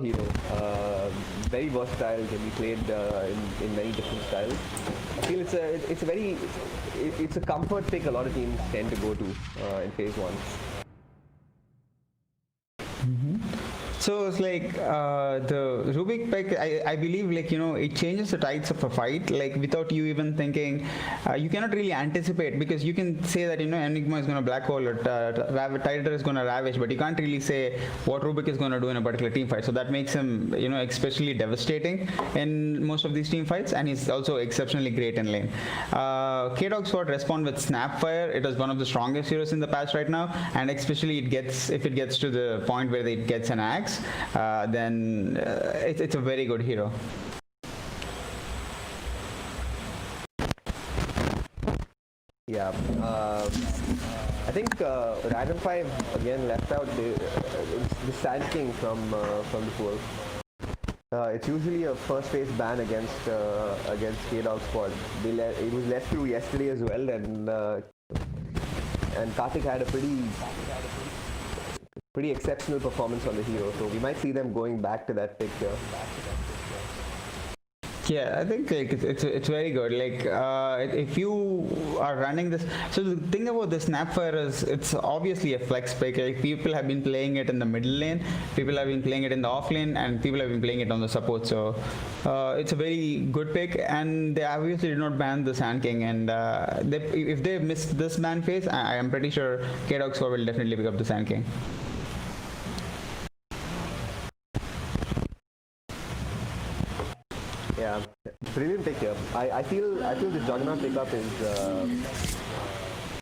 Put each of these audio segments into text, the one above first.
hero. Very versatile, can be played in many different styles. I feel it's a comfort pick a lot of teams tend to go to in phase one. So it's like the Rubik pick, I believe, like, it changes the tides of a fight, like without you even thinking. You cannot really anticipate, because you can say that, Enigma is going to black hole, or Tider is going to ravage, but you can't really say what Rubik is going to do in a particular team fight. So that makes him, especially devastating in most of these team fights, and he's also exceptionally great in lane. K-Dog Squad respond with Snapfire. It is one of the strongest heroes in the patch right now, and especially if it gets to the point where it gets an axe, then it's a very good hero. Yeah, I think Random 5 again left out the Sand King from the pool. It's usually a first phase ban against K-Dog Squad. It was left through yesterday as well, and Karthik had a pretty exceptional performance on the hero, so we might see them going back to that pick here. Yeah, I think like it's very good. Like if you are running this, so the thing about the Snapfire is it's obviously a flex pick. Like, people have been playing it in the middle lane, people have been playing it in the off lane, and people have been playing it on the support. So it's a very good pick, and they obviously did not ban the Sand King. And if they missed this ban phase, I am pretty sure K-Dog Squad will definitely pick up the Sand King. Yeah, brilliant pick here. I feel this Juggernaut pickup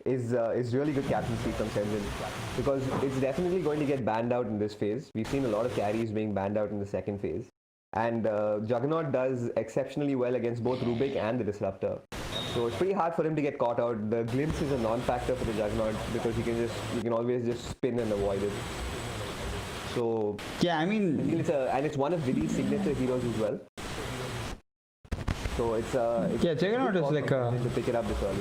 is really good captaincy from Senjin, because it's definitely going to get banned out in this phase. We've seen a lot of carries being banned out in the second phase, and Juggernaut does exceptionally well against both Rubik and the Disruptor. So it's pretty hard for him to get caught out. The glimpse is a non-factor for the Juggernaut, because you can always just spin and avoid it. So yeah, I mean, it's one of Viddy's signature heroes as well. So it's Juggernaut is like to pick it up this early.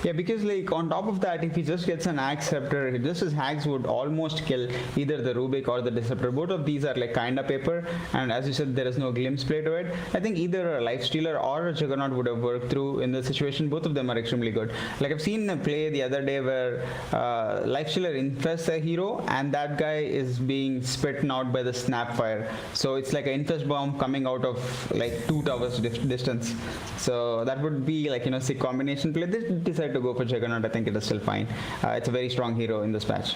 Yeah, because like on top of that, if he just gets an Axe Scepter, just his hacks would almost kill either the Rubik or the Disruptor. Both of these are like kinda paper, and as you said, there is no glimpse play to it. I think either a Lifestealer or a Juggernaut would have worked through in this situation. Both of them are extremely good. Like, I've seen a play the other day where Lifestealer infests a hero, and that guy is being spitten out by the Snapfire. So it's like an infest bomb coming out of like 2 towers distance. So that would be like, sick combination play. They decided to go for Juggernaut. I think it is still fine. It's a very strong hero in this patch.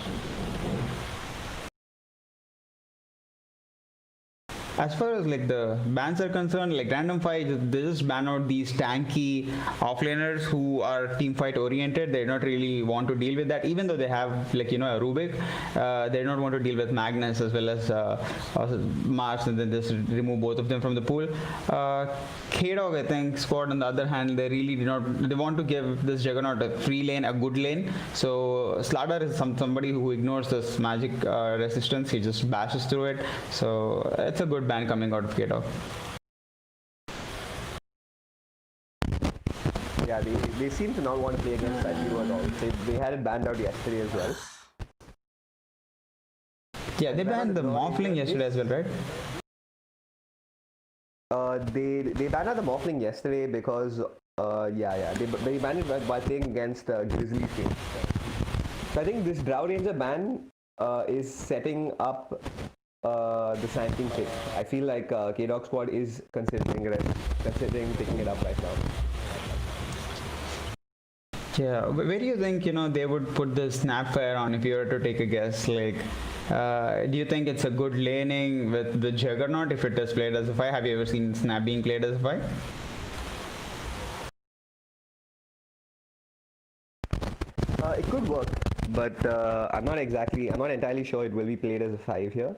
As far as like the bans are concerned, like Random 5, they just ban out these tanky offlaners who are team fight oriented. They don't really want to deal with that, even though they have like a Rubik. They don't want to deal with Magnus as well as Mars, and then just remove both of them from the pool. K-Dog, I think, Squad on the other hand, they really do not. They want to give this Juggernaut a free lane, a good lane. So Slardar is somebody who ignores this magic resistance. He just bashes through it. So it's a good ban coming out of K-Dog. Yeah, they seem to not want to play against that hero at all. They had it banned out yesterday as well. Yeah, they banned the Morphling yesterday as well, right? They banned out the Morphling yesterday because they banned it by playing against Grizzly King. So I think this Drow Ranger ban is setting up the Sand King pick. I feel like K-Dog Squad is considering picking it up right now. Yeah, where do you think they would put the Snapfire on, if you were to take a guess? Like, do you think it's a good laning with the Juggernaut if it is played as a 5? Have you ever seen Snap being played as a 5? It could work, but I'm not entirely sure it will be played as a 5 here.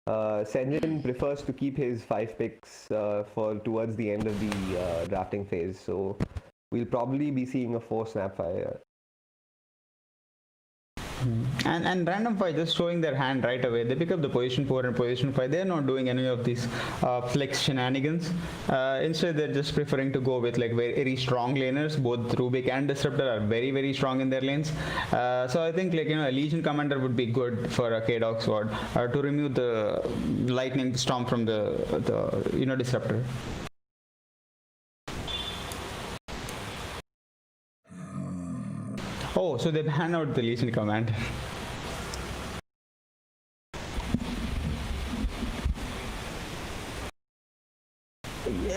Senjin prefers to keep his 5 picks for towards the end of the drafting phase, so we'll probably be seeing a 4 Snapfire. And random 5 just showing their hand right away. They pick up the position 4 and position 5. They're not doing any of these flex shenanigans. Instead, they're just preferring to go with like very, very strong laners. Both Rubik and Disruptor are very, very strong in their lanes. So I think like a Legion Commander would be good for a K-Dog Sword to remove the Lightning Storm from the Disruptor. Oh, so they ban out the Legion Commander.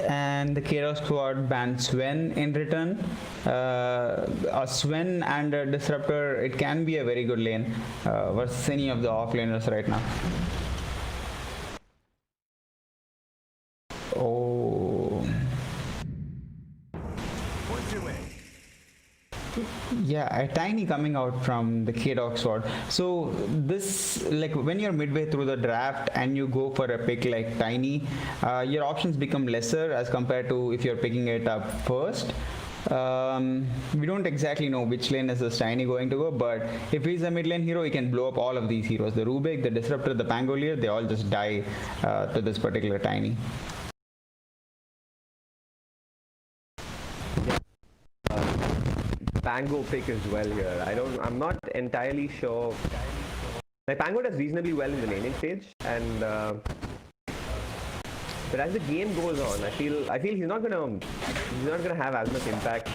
And the Chaos Squad banned Sven in return. A Sven and a Disruptor, it can be a very good lane versus any of the offlaners right now. Oh. Yeah, a Tiny coming out from the K-Dog Sword. So this, like when you're midway through the draft and you go for a pick like Tiny, your options become lesser as compared to if you're picking it up first. We don't exactly know which lane is this Tiny going to go, but if he's a mid lane hero, he can blow up all of these heroes. The Rubik, the Disruptor, the Pangolier, they all just die to this particular Tiny. Pango pick as well here. I'm not entirely sure. Like Pango does reasonably well in the laning stage, and but as the game goes on, I feel he's not gonna have as much impact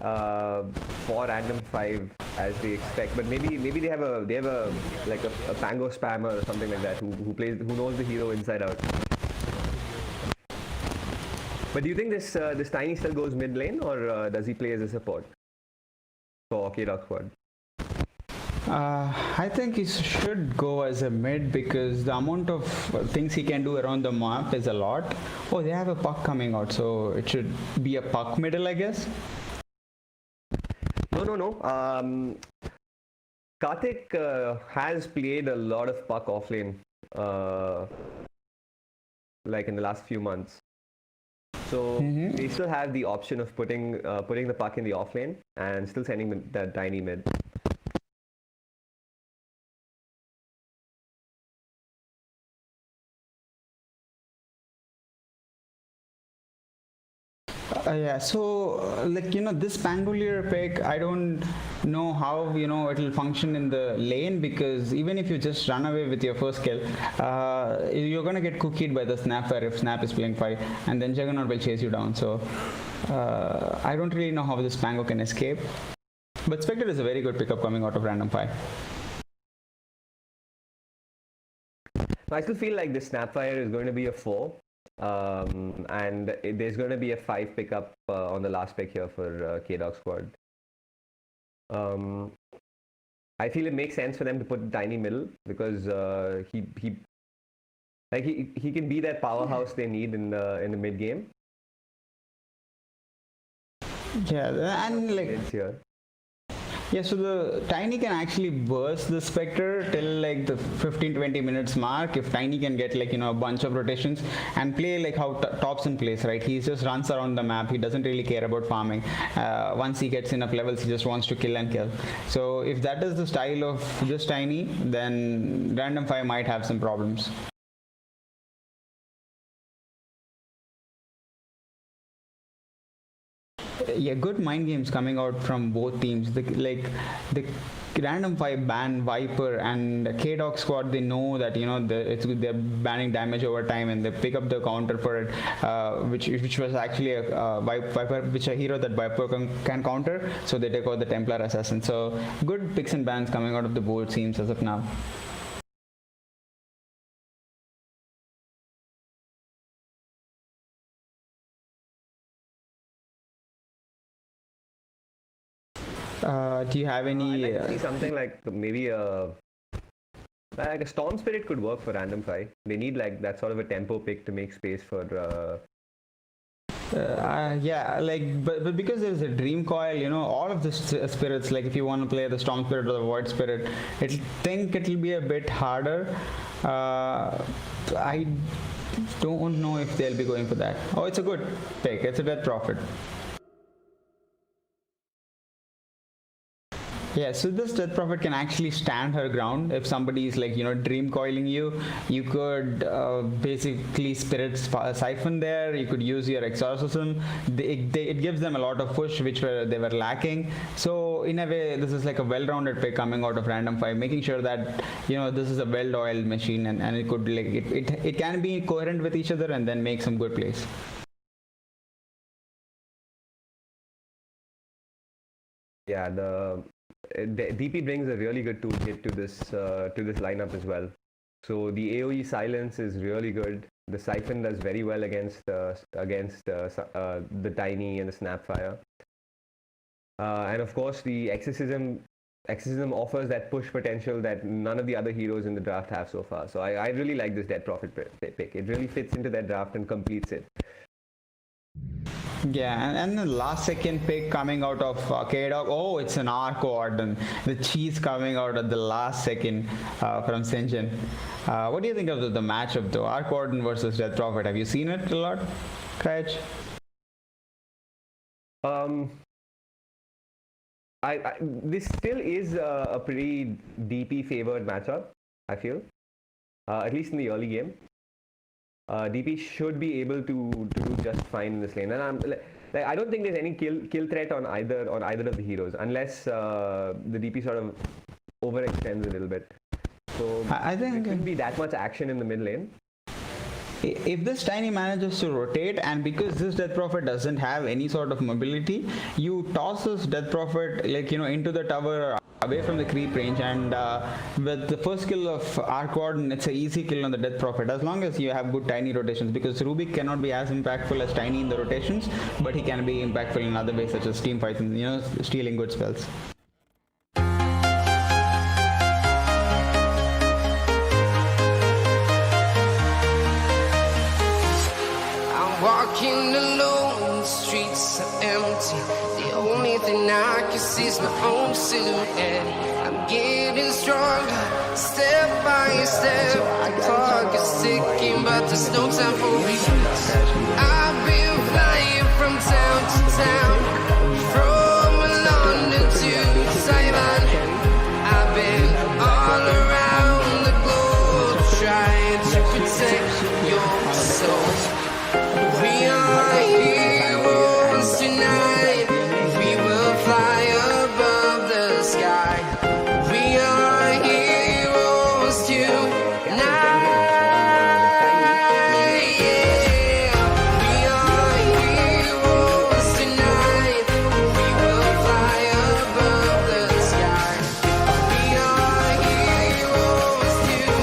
for random 5 as they expect. But maybe they have a like a Pango spammer or something like that who knows the hero inside out. But do you think this Tiny still goes mid lane, or does he play as a support for K-Dog Squad? I think he should go as a mid because the amount of things he can do around the map is a lot. Oh, they have a puck coming out, so it should be a puck middle, I guess. No. Karthik has played a lot of puck offlane, like in the last few months. So they still have the option of putting the puck in the offlane and still sending that Tiny mid. Yeah, so like this Pangolier pick, I don't know how it'll function in the lane, because even if you just run away with your first kill, you're gonna get cookied by the Snapper if Snap is playing 5, and then Juggernaut will chase you down. So I don't really know how this Pango can escape, but Spectre is a very good pickup coming out of random 5. I still feel like this Snapfire is going to be a 4. And there's going to be a 5 pickup on the last pick here for K-Dog Squad. I feel it makes sense for them to put Tiny middle because he can be that powerhouse they need in the mid game. Yeah, and like here. Yeah, so the Tiny can actually burst the Spectre till like the 15-20 minutes mark if Tiny can get like a bunch of rotations and play like how Thompson plays, right? He just runs around the map. He doesn't really care about farming. Once he gets enough levels, he just wants to kill and kill. So if that is the style of this Tiny, then random 5 might have some problems. Yeah, good mind games coming out from both teams. The random 5 ban Viper, and K-Dog Squad, they know that they're banning damage over time, and they pick up the counter for it, which was actually a Viper, which a hero that Viper can counter. So they take out the Templar Assassin. So good picks and bans coming out of the board teams as of now. Do you have any? I'd like to see something like maybe like a Storm Spirit could work for random 5. They need like that sort of a tempo pick to make space for. Yeah, like but because there's a Dream Coil, all of the spirits. Like if you want to play the Storm Spirit or the Void Spirit, it'll be a bit harder. I don't know if they'll be going for that. Oh, it's a good pick. It's a dead profit. Yeah, so this Death Prophet can actually stand her ground. If somebody is like, dream coiling you, you could basically siphon there. You could use your exorcism. It gives them a lot of push, which they were lacking. So in a way, this is like a well-rounded pick coming out of random 5, making sure that this is a well-oiled machine, and it could it can be coherent with each other and then make some good plays. Yeah, the DP brings a really good toolkit to this lineup as well. So the AoE silence is really good. The siphon does very well against the tiny and the snapfire. And of course, the exorcism offers that push potential that none of the other heroes in the draft have so far. So I really like this Death Prophet pick. It really fits into that draft and completes it. Yeah, and the last second pick coming out of K-Dog. Oh, it's an R-Coordon. The cheese coming out at the last second from Sinjin. What do you think of the matchup though? R-Coordon versus Death Prophet. Have you seen it a lot, Kraj? This still is a pretty DP favored matchup, I feel. At least in the early game. DP should be able to do just fine in this lane, and I don't think there's any kill threat on either of the heroes unless the DP sort of overextends a little bit. So I think there couldn't be that much action in the mid lane. If this tiny manages to rotate, and because this Death Prophet doesn't have any sort of mobility, you toss this Death Prophet into the tower or away from the creep range, and with the first kill of Arc-Warden, it's an easy kill on the Death Prophet as long as you have good tiny rotations, because Rubik cannot be as impactful as Tiny in the rotations, but he can be impactful in other ways such as team fights and stealing good spells. Walking alone, the streets are empty. The only thing I can see is my own silhouette. I'm getting stronger, step by step. The clock is ticking, but there's no time for regrets. I've been flying from town to town, from London to Taiwan. I've been all around the globe, trying to protect your soul. We are heroes tonight. We will fly above the sky. We are heroes tonight. Yeah. We are heroes tonight. We will fly above the sky. We are heroes tonight.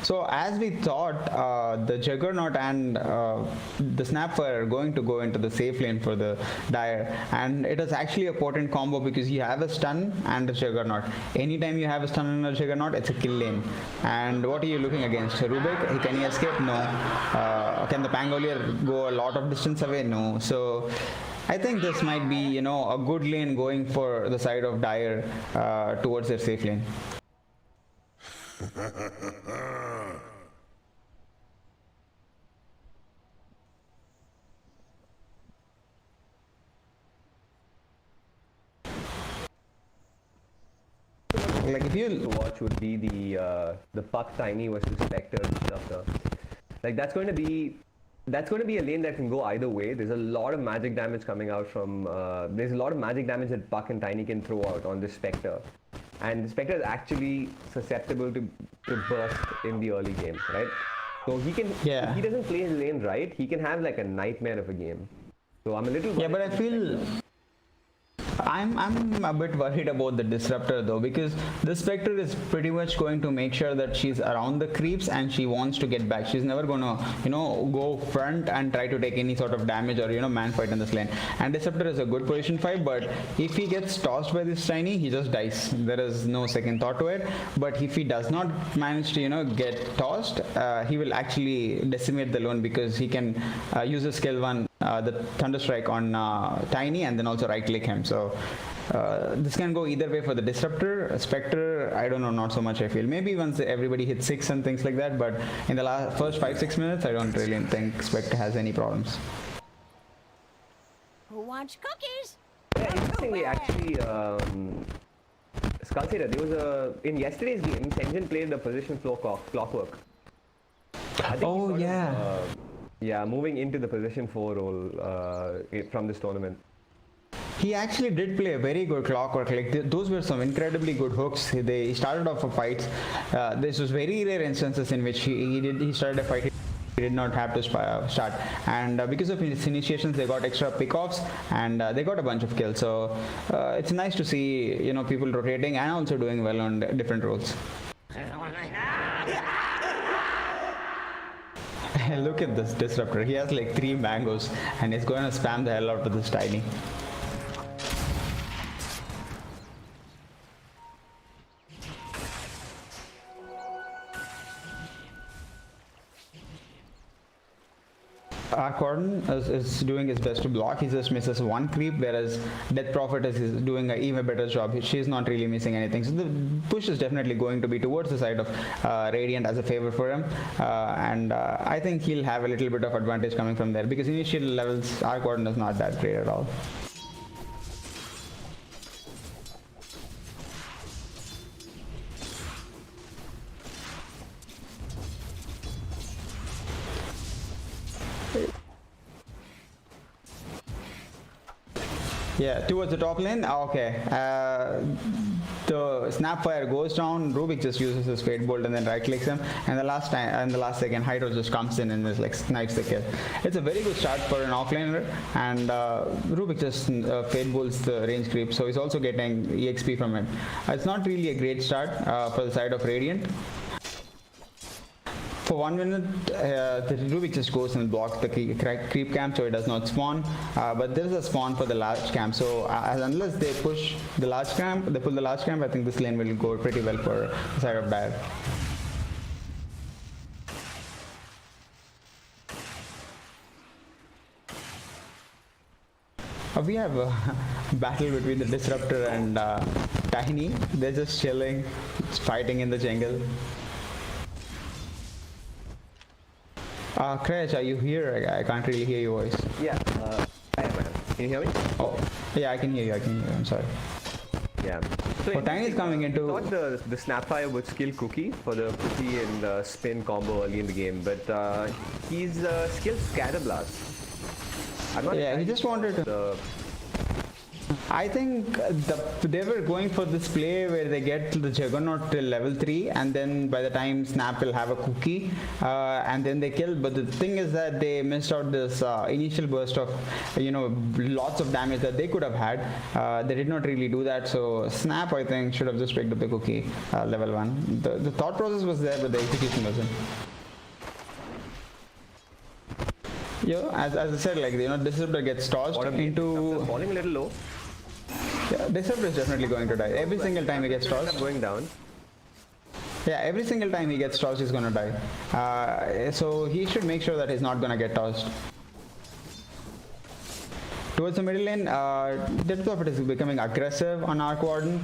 So as we thought, the Juggernaut and the Snapfire are going to go into the safe lane for the Dire, and it is actually a potent combo because you have a stun and a Juggernaut. Anytime you have a stun and a Juggernaut, it's a kill lane. And what are you looking against? Rubik, can he escape? No. Can the Pangolier go a lot of distance away? No. So I think this might be, a good lane going for the side of Dire towards their safe lane. Like if you watch would be the Puck Tiny versus Spectre and stuff. Like that's going to be a lane that can go either way. There's a lot of magic damage coming out from there's a lot of magic damage that Puck and Tiny can throw out on this Spectre. And the Spectre is actually susceptible to burst in the early game, right? So he can, if he doesn't play his lane right, he can have like a nightmare of a game. So I'm a little... Yeah, but I feel I'm a bit worried about the disruptor though, because the Spectre is pretty much going to make sure that she's around the creeps and she wants to get back. She's never gonna, go front and try to take any sort of damage or man fight in this lane. And Disruptor is a good position fight, but if he gets tossed by this Tiny, he just dies. There is no second thought to it. But if he does not manage to get tossed, he will actually decimate the lone, because he can use a skill one, the Thunder Strike on Tiny, and then also right click him. So this can go either way for the Disruptor. Spectre, I don't know, not so much I feel. Maybe once everybody hits 6 and things like that, but in the first 5-6 minutes, I don't really think Spectre has any problems. Who wants cookies? Yeah, interestingly, actually, Skullsater, there was in yesterday's game, Senjin played the position flow clockwork. I think Oh, yeah. Moving into the position 4 role from this tournament. He actually did play a very good clockwork. Like those were some incredibly good hooks. He started off a fight. This was very rare instances in which he started a fight. He did not have to start, and because of his initiations, they got extra pickoffs and they got a bunch of kills. So it's nice to see people rotating and also doing well on different roles. Look at this Disruptor. He has like 3 mangoes and he's going to spam the hell out of this Tiny. Arcorden is doing his best to block. He just misses 1 creep, whereas Death Prophet is doing an even better job. She's not really missing anything. So the push is definitely going to be towards the side of Radiant as a favor for him. And I think he'll have a little bit of advantage coming from there, because initial levels, Arcorden is not that great at all. Yeah, towards the top lane. Okay. The Snapfire goes down. Rubik just uses his Fate Bolt and then right clicks him. And the last second, Hydro just comes in and just like snipes the kill. It's a very good start for an offlaner. And Rubik just Fate Bolts the range creep, so he's also getting EXP from it. It's not really a great start for the side of Radiant. For 1 minute, the Rubik just goes and blocks the creep camp, so it does not spawn. But there is a spawn for the large camp, so unless they push the large camp, they pull the large camp, I think this lane will go pretty well for the side of Dire. We have a battle between the Disruptor and Tiny. They're just chilling, fighting in the jungle. Crash, are you here? I can't really hear your voice. Yeah, I am. Can you hear me? Oh, yeah, I can hear you. I'm sorry. Yeah. So Tiny's coming into. I thought the Snapfire would skill Cookie for the Cookie and spin combo early in the game, but he's skilled Scatterblast. I'm not. Yeah, he just wanted to. I think they were going for this play where they get the Juggernaut till level 3, and then by the time Snap will have a Cookie, and then they kill. But the thing is that they missed out this initial burst of lots of damage that they could have had. They did not really do that, so Snap, I think, should have just picked up the Cookie level 1. The thought process was there, but the execution wasn't. As I said, like Disruptor gets tossed into falling a little low. Yeah, Disruptor is definitely going to die. Every single time he gets tossed. Going down. Yeah, every single time he gets tossed, he's going to die. So he should make sure that he's not going to get tossed. Towards the middle lane, Death Prophet is becoming aggressive on Arc Warden,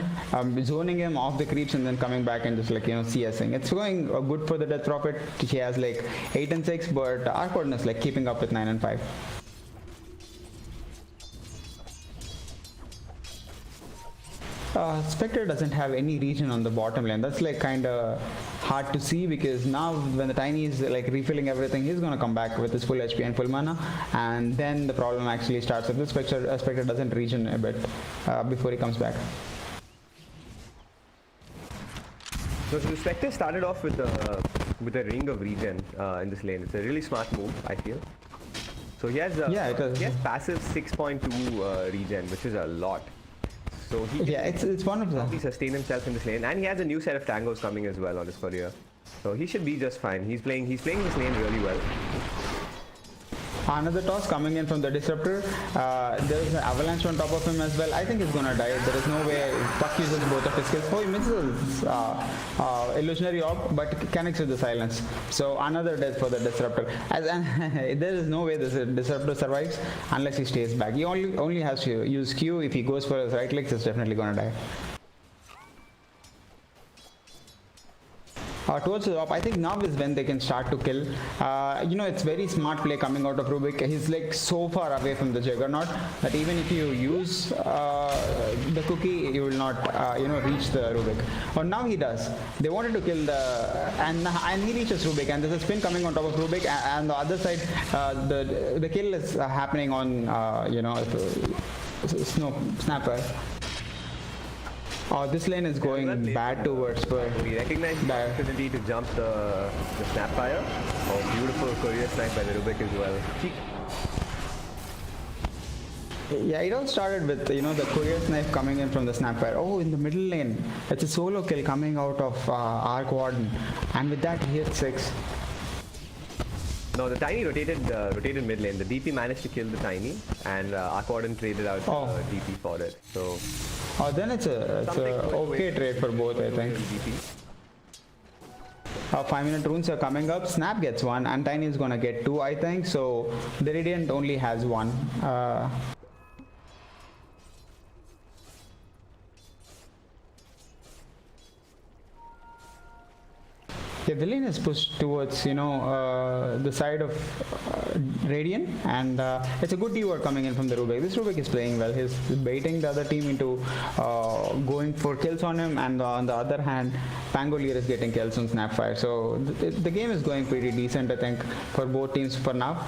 zoning him off the creeps and then coming back and just CSing. It's going good for the Death Prophet. He has like 8 and 6, but Arc Warden is like keeping up with 9 and 5. Spectre doesn't have any region on the bottom lane. That's like kind of hard to see, because now when the Tiny is like refilling everything, he's going to come back with his full HP and full mana, and then the problem actually starts. If the Spectre doesn't regen a bit before he comes back. So the Spectre started off with a ring of regen in this lane. It's a really smart move, I feel. So he has he has passive 6.2 regen, which is a lot. So he Yeah, it's one of probably the. sustain himself in this lane, and he has a new set of tangos coming as well on his career. So he should be just fine. He's playing this lane really well. Another toss coming in from the disruptor. There is an avalanche on top of him as well. I think he's gonna die. There is no way. Puck uses both of his skills. Oh, he misses illusionary orb, but connects with the silence. So another death for the disruptor. There is no way this disruptor survives unless he stays back. He only has to use Q. If he goes for his right legs, he's definitely gonna die. Towards the top, I think now is when they can start to kill. It's very smart play coming out of Rubik. He's like so far away from the Juggernaut that even if you use the cookie, you will not, reach the Rubik. But now he does. They wanted to kill and he reaches Rubik, and there's a spin coming on top of Rubik, and the other side, the kill is happening on, Snapper. Oh, this lane is going bad towards Spur. We recognize the opportunity to jump the Snapfire. Oh, beautiful courier snipe by the Rubik as well. Yeah, it all started with, the courier knife coming in from the Snapfire. Oh, in the middle lane, it's a solo kill coming out of Arc Warden. And with that, he hit 6. No, the Tiny rotated mid lane. The DP managed to kill the Tiny, and Arc Warden traded out DP for it. So. Oh, then it's a okay trade for both, I think. 5-minute runes are coming up. Snap gets 1, and Tiny is gonna get 2, I think. So the Radiant only has 1. Yeah, the lane is pushed towards, the side of Radiant, and it's a good keyword coming in from the Rubik. This Rubik is playing well. He's baiting the other team into going for kills on him, and on the other hand, Pangolier is getting kills on Snapfire. So the game is going pretty decent, I think, for both teams for now.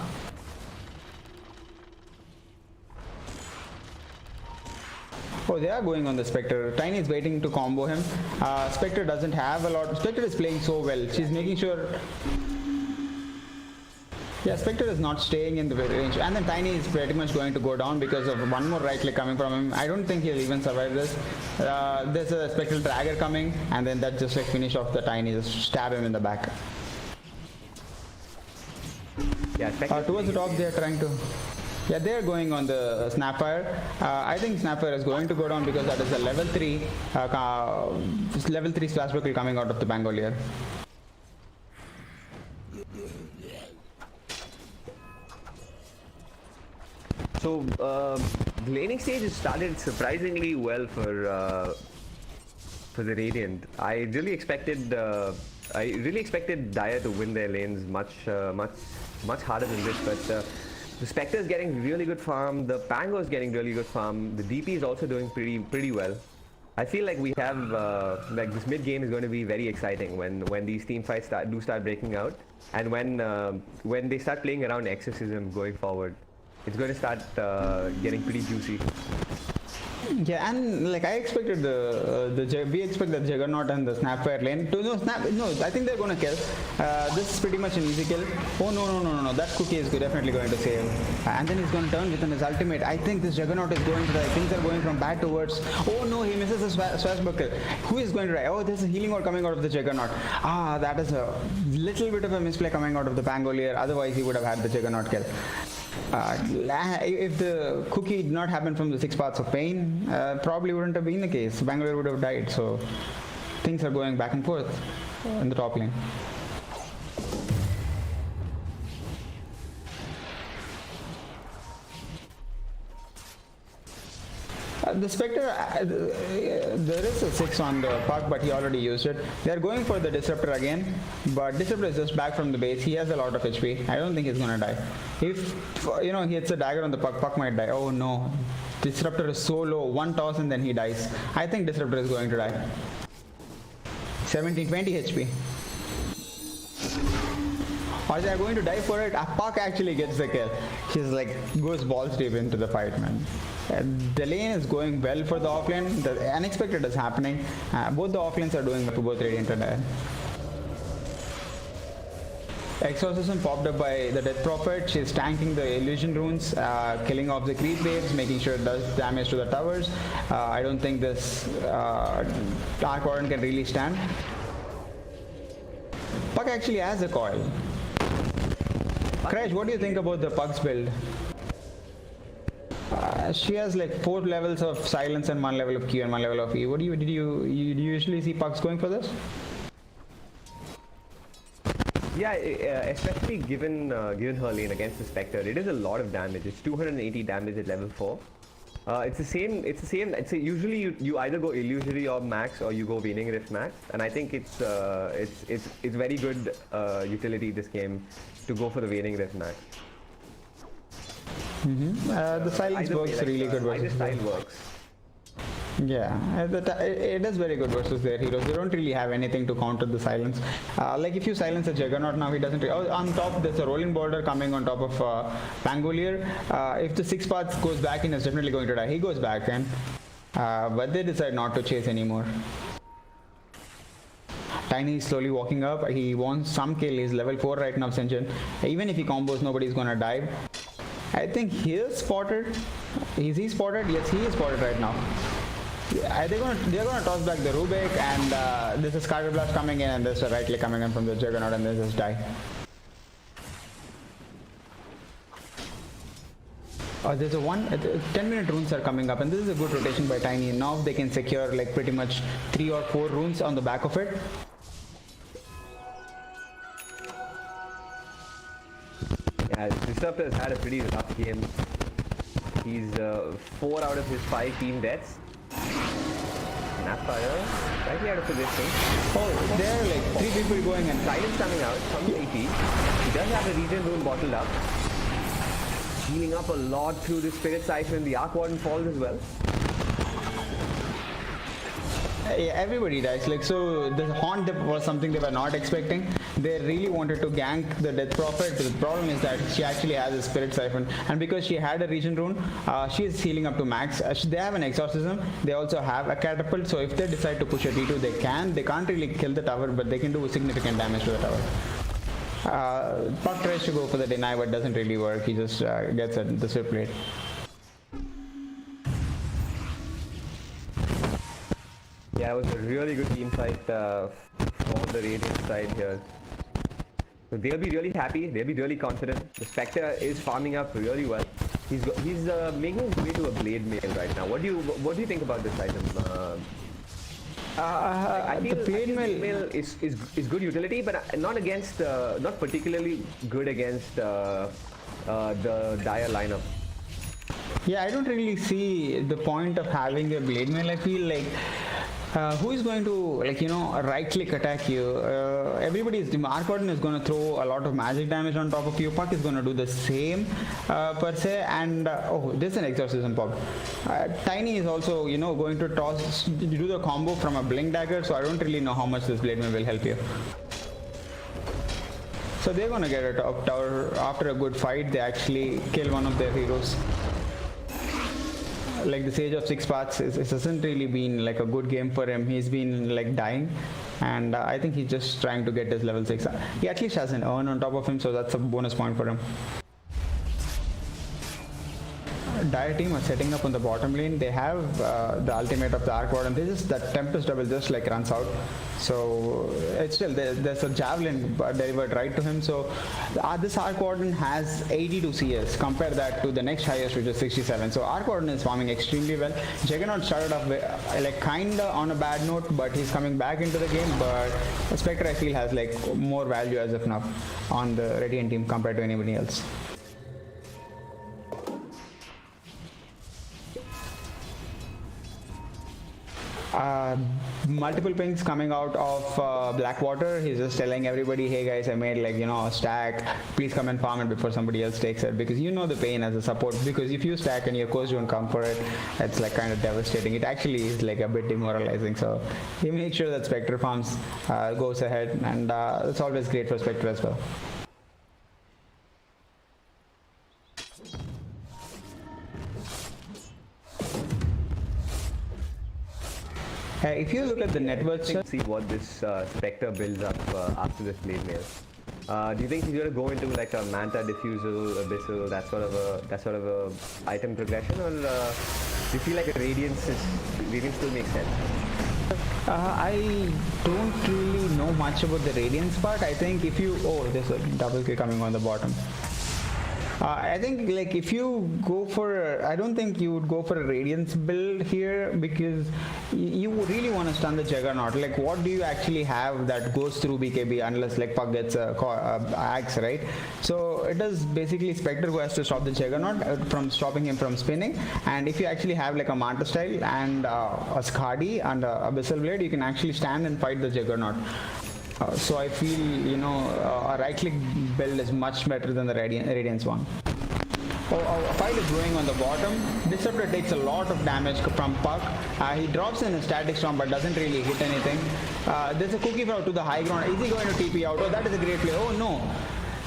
Oh, they are going on the Spectre. Tiny is waiting to combo him. Spectre doesn't have a lot. Spectre is playing so well. She's making sure. Yeah, Spectre is not staying in the range. And then Tiny is pretty much going to go down because of one more right click coming from him. I don't think he'll even survive this. There's a Spectral Dragger coming, and then that just like finish off the Tiny. Just stab him in the back. Yeah, towards the top, they're trying to. Yeah, they're going on the Snapfire. I think Snapfire is going to go down because that is a level 3 splash buckle coming out of the Pangolier. So the laning stage has started surprisingly well for the Radiant. I really expected Dire to win their lanes much harder than this, but. The Spectre is getting really good farm, the Pango is getting really good farm, the DP is also doing pretty well. I feel like we have, this mid game is going to be very exciting when these team fights start breaking out, and when they start playing around exorcism going forward. It's going to start getting pretty juicy. Yeah, and like I expected we expect the Juggernaut and the Snapfire lane to no, I think they're gonna kill. This is pretty much an easy kill. Oh no, that cookie is definitely going to save. And then he's gonna turn within his ultimate. I think this Juggernaut is going to die. Things are going from bad to worse. Oh no, he misses his swashbuckle. Who is going to die? Oh, there's a healing orb coming out of the Juggernaut. That is a little bit of a misplay coming out of the Pangolier. Otherwise, he would have had the Juggernaut kill. If the cookie did not happen from the 6 parts of pain, probably wouldn't have been the case. Bangalore would have died. So things are going back and forth in the top lane. The Spectre, there is a 6 on the puck, but he already used it. They are going for the Disruptor again, but Disruptor is just back from the base. He has a lot of HP. I don't think he's gonna die. If he hits a dagger on the puck, puck might die. Oh no, Disruptor is so low. 1 toss and then he dies. I think Disruptor is going to die. 17-20 HP. Or they are going to die for it. Puck actually gets the kill. She's like goes balls deep into the fight, man. The lane is going well for the offlane. The unexpected is happening. Both the offlanes are doing well for both Radiant and Dire. Exorcism popped up by the Death Prophet. She's tanking the illusion runes, killing off the creep waves, making sure it does damage to the towers. I don't think this Dark Warden can really stand. Puck actually has a coil. Crash, what do you think about the Puck's build? She has like 4 levels of silence and 1 level of Q and 1 level of E. What do you usually see Pucks going for this? Yeah, especially given her lane against the Spectre, it is a lot of damage. It's 280 damage at level 4. It's the same. Usually you either go illusory or max, or you go waning rift max, and I think it's very good utility this game to go for the waning rift max. The silence works really good versus either style works. Yeah, it is very good versus their heroes. They don't really have anything to counter the silence. Like if you silence a Juggernaut now, he doesn't. On top, there's a rolling boulder coming on top of Pangolier. If the 6 paths goes back in, he's definitely going to die. He goes back in, but they decide not to chase anymore. Tiny is slowly walking up. He wants some kill. He's level 4 right now, Sinjin. Even if he combos, nobody's gonna dive. I think he is spotted. Is he spotted? Yes, he is spotted right now. They're gonna toss back the Rubik, and there's a Scatter Blast coming in, and there's a right click coming in from the Juggernaut, and they just die. There's a 10-minute runes are coming up, and this is a good rotation by Tiny. Now they can secure like pretty much 3 or 4 runes on the back of it. Yeah, Disruptor has had a pretty rough game. He's 4 out of his 5 team deaths. Snapfire, slightly out of position. Oh, there are like 3 people going in. Silence coming out, some AP. He does have a regen rune bottled up. Healing up a lot through the Spirit Siphon. The Arc Warden falls as well. Yeah, everybody dies. Like, so the haunt was something they were not expecting. They really wanted to gank the Death Prophet. The problem is that she actually has a Spirit Siphon, and because she had a regen rune, she is healing up to max. They have an Exorcism. They also have a Catapult. So if they decide to push a T2, they can. They can't really kill the tower, but they can do significant damage to the tower. Puck tries to go for the deny, but doesn't really work. He just gets the Swift Blade. Yeah, it was a really good team fight from the Radiant side here. So they'll be really happy. They'll be really confident. The Spectre is farming up really well. He's making his way to a Blade Mail right now. What do you think about this item? I feel the Blade Mail is good utility, but not particularly good against the Dire lineup. Yeah, I don't really see the point of having a Blade Mail. I feel like who is going to, like, right click attack you? The Arc Warden is going to throw a lot of magic damage on top of you. Puck is going to do the same per se, and oh, this is an Exorcism pop. Tiny is also going to do the combo from a Blink Dagger, so I don't really know how much this Blade Mail will help you. So they're going to get a top tower. After a good fight, they actually kill one of their heroes. Like the Sage of 6 Paths, it hasn't really been like a good game for him. He's been like dying, and I think he's just trying to get his level 6. He at least has an urn on top of him, so that's a bonus point for him. Dire team are setting up on the bottom lane. They have the ultimate of the Arc Warden. That Tempest double just like runs out. So it's still there's a javelin delivered right to him. So this Arc Warden has 82 CS. Compare that to the next highest, which is 67. So Arc Warden is farming extremely well. Juggernaut started off like kinda on a bad note, but he's coming back into the game. But Spectre I feel has like more value as of now on the Radiant team compared to anybody else. Multiple pings coming out of Blackwater. He's just telling everybody, hey guys, I made like a stack, please come and farm it before somebody else takes it, because the pain as a support, because if you stack and your coach don't come for it, it's like kind of devastating. It actually is like a bit demoralizing. So he made sure that Spectre farms goes ahead, and it's always great for Spectre as well. If you look at the net worth, see what this Spectre builds up after this Blade Mail. Do you think he's going to go into like a Manta, Diffusal, Abyssal, that sort of a item progression, or do you feel like a Radiance still makes sense? I don't really know much about the Radiance part. I think if you... Oh, there's a double kill coming on the bottom. I think like if you go for... I don't think you would go for a Radiance build here because you really want to stun the Juggernaut. Like what do you actually have that goes through BKB unless like Puck gets a axe, right? So it is basically Spectre who has to stop the Juggernaut from stopping him from spinning. And if you actually have like a Manta style and a Skadi and a Abyssal Blade, you can actually stand and fight the Juggernaut. So I feel, a right-click build is much better than the Radiance one. A fight is going on the bottom. Disruptor takes a lot of damage from Puck. He drops in a static storm but doesn't really hit anything. There's a cookie to the high ground. Is he going to TP out? Oh, that is a great play. Oh no.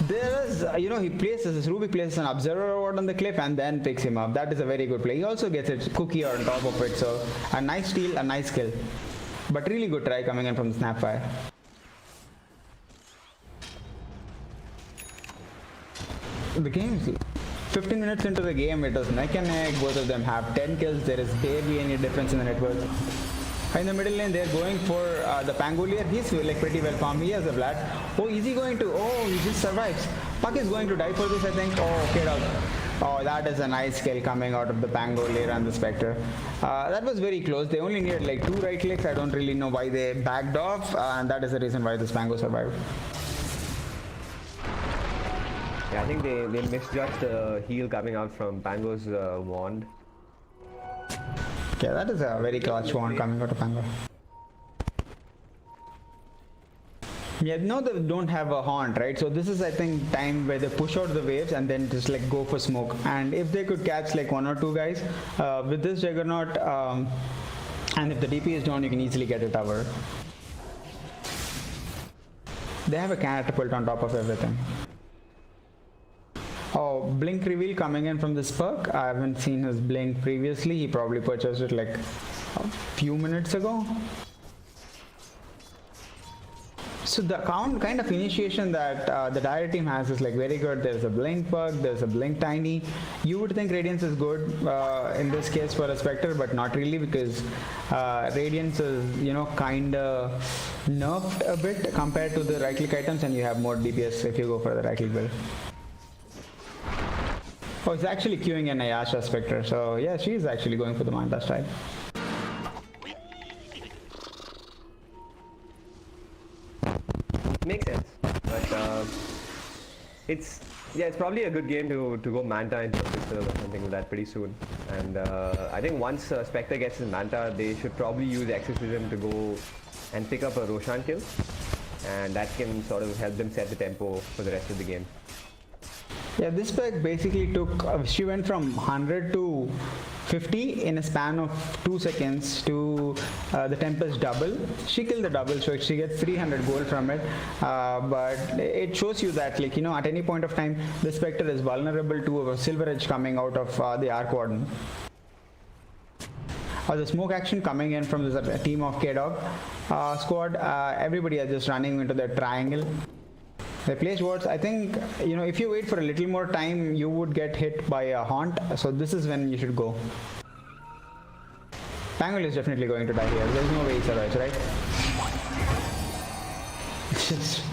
There is, he places, Ruby places an observer award on the cliff and then picks him up. That is a very good play. He also gets a cookie on top of it. So a nice steal, a nice kill. But really good try coming in from the Snapfire. The game's 15 minutes into the game, it was neck and neck. Both of them have 10 kills. There is barely any difference in the net worth. In the middle lane, they're going for the Pangolier. He's like pretty well farmed. He has a Vlad. Oh, is he going to? Oh, he just survives. Puck is going to die for this, I think. Oh, okay, dog. Oh, that is a nice kill coming out of the Pangolier and the Spectre. That was very close. They only needed like 2 right clicks. I don't really know why they backed off, and that is the reason why this Pango survived. Yeah, I think they misjudged the heal coming out from Pango's wand. Yeah, that is a very clutch wand coming out of Pango. Yeah, no, they don't have a haunt, right? So this is, I think, time where they push out the waves and then just like go for smoke. And if they could catch like 1 or 2 guys with this Juggernaut, and if the DP is down, you can easily get a tower. They have a catapult on top of everything. Oh, blink reveal coming in from this perk. I haven't seen his blink previously. He probably purchased it like a few minutes ago. So the kind of initiation that the Dire team has is like very good. There's a blink perk, there's a blink tiny. You would think Radiance is good in this case for a Spectre, but not really because Radiance is, kinda nerfed a bit compared to the right click items, and you have more DPS if you go for the right click build. Oh, it's actually queuing in Ayasha Spectre, so yeah, she's actually going for the Manta style. Makes sense, but it's probably a good game to go Manta into Abyssal or something like that pretty soon. And I think once Spectre gets his Manta, they should probably use Exorcism to go and pick up a Roshan kill, and that can sort of help them set the tempo for the rest of the game. Yeah, this spec basically took, she went from 100 to 50 in a span of 2 seconds to the Tempest double. She killed the double, so she gets 300 gold from it. But it shows you that, like, at any point of time, the Spectre is vulnerable to a Silver Edge coming out of the Arc Warden. The smoke action coming in from this team of K-Dog squad. Everybody are just running into the triangle. They place wards. I think, if you wait for a little more time, you would get hit by a haunt. So this is when you should go. Tangle is definitely going to die here. There's no way he survives, right? Just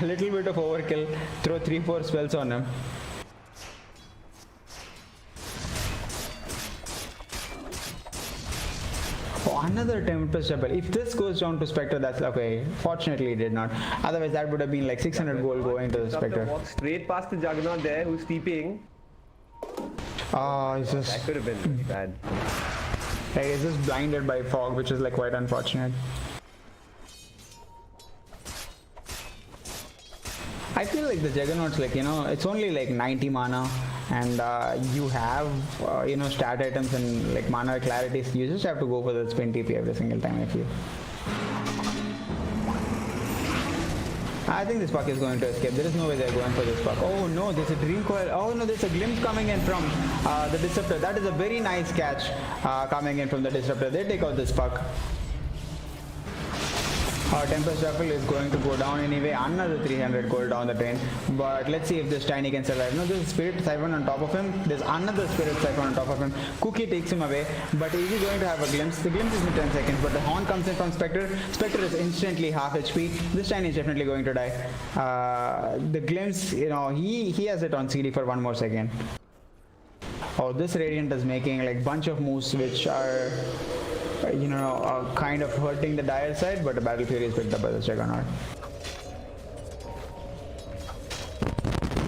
a little bit of overkill. Throw 3-4 spells on him. Oh, another Tempest double. If this goes down to Spectre, that's okay. Fortunately, it did not. Otherwise, that would have been like 600 gold going to the Spectre. Walk straight past the Juggernaut there, who's TPing. It's just... That could have been bad. Like, it's just blinded by fog, which is like quite unfortunate. I feel like the Juggernaut's like, it's only like 90 mana, and you have, stat items and like mana clarity. So you just have to go for the spin TP every single time, I feel. I think this Puck is going to escape. There is no way they're going for this Puck. Oh no, there's a Dream Coil. Oh no, there's a glimpse coming in from the Disruptor. That is a very nice catch coming in from the Disruptor. They take out this Puck. Tempest Shuffle is going to go down anyway. Another 300 gold down the drain. But let's see if this Tiny can survive. No, there's a Spirit Siphon on top of him. There's another Spirit Siphon on top of him. Cookie takes him away. But is he going to have a glimpse? The glimpse is in 10 seconds. But the horn comes in from Spectre. Spectre is instantly half HP. This Tiny is definitely going to die. The glimpse, he has it on CD for one more second. Oh, this Radiant is making like bunch of moves which are kind of hurting the Dire side, but the Battle Fury is picked up by the Juggernaut.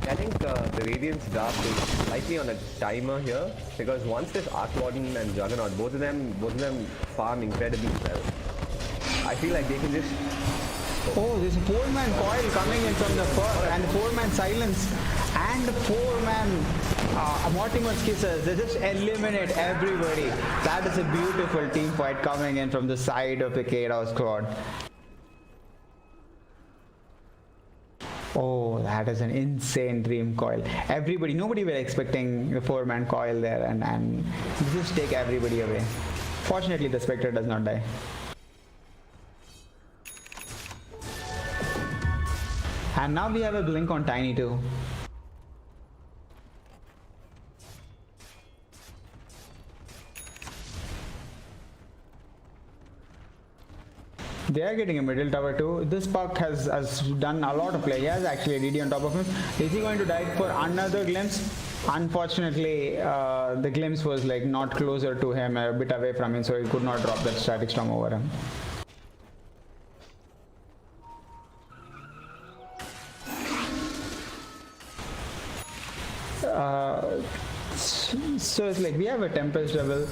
I think the Radiant's draft is slightly on a timer here, because once this Arc Warden and Juggernaut, both of them farm incredibly well. I feel like they can just... Oh, there's a 4-man coil coming in from the fur, and 4-man silence, and 4-man Mortimer's Kisses. They just eliminate everybody. That is a beautiful team fight coming in from the side of the Chaos squad. Oh, that is an insane dream coil. Nobody were expecting the 4-man coil there, and just take everybody away. Fortunately, the Spectre does not die. And now we have a blink on Tiny too. They are getting a middle tower too. This Puck has done a lot of play. He has actually a DD on top of him. Is he going to die for another glimpse? Unfortunately, the glimpse was like not closer to him, a bit away from him, so he could not drop that static storm over him. So it's like we have a Tempest Devil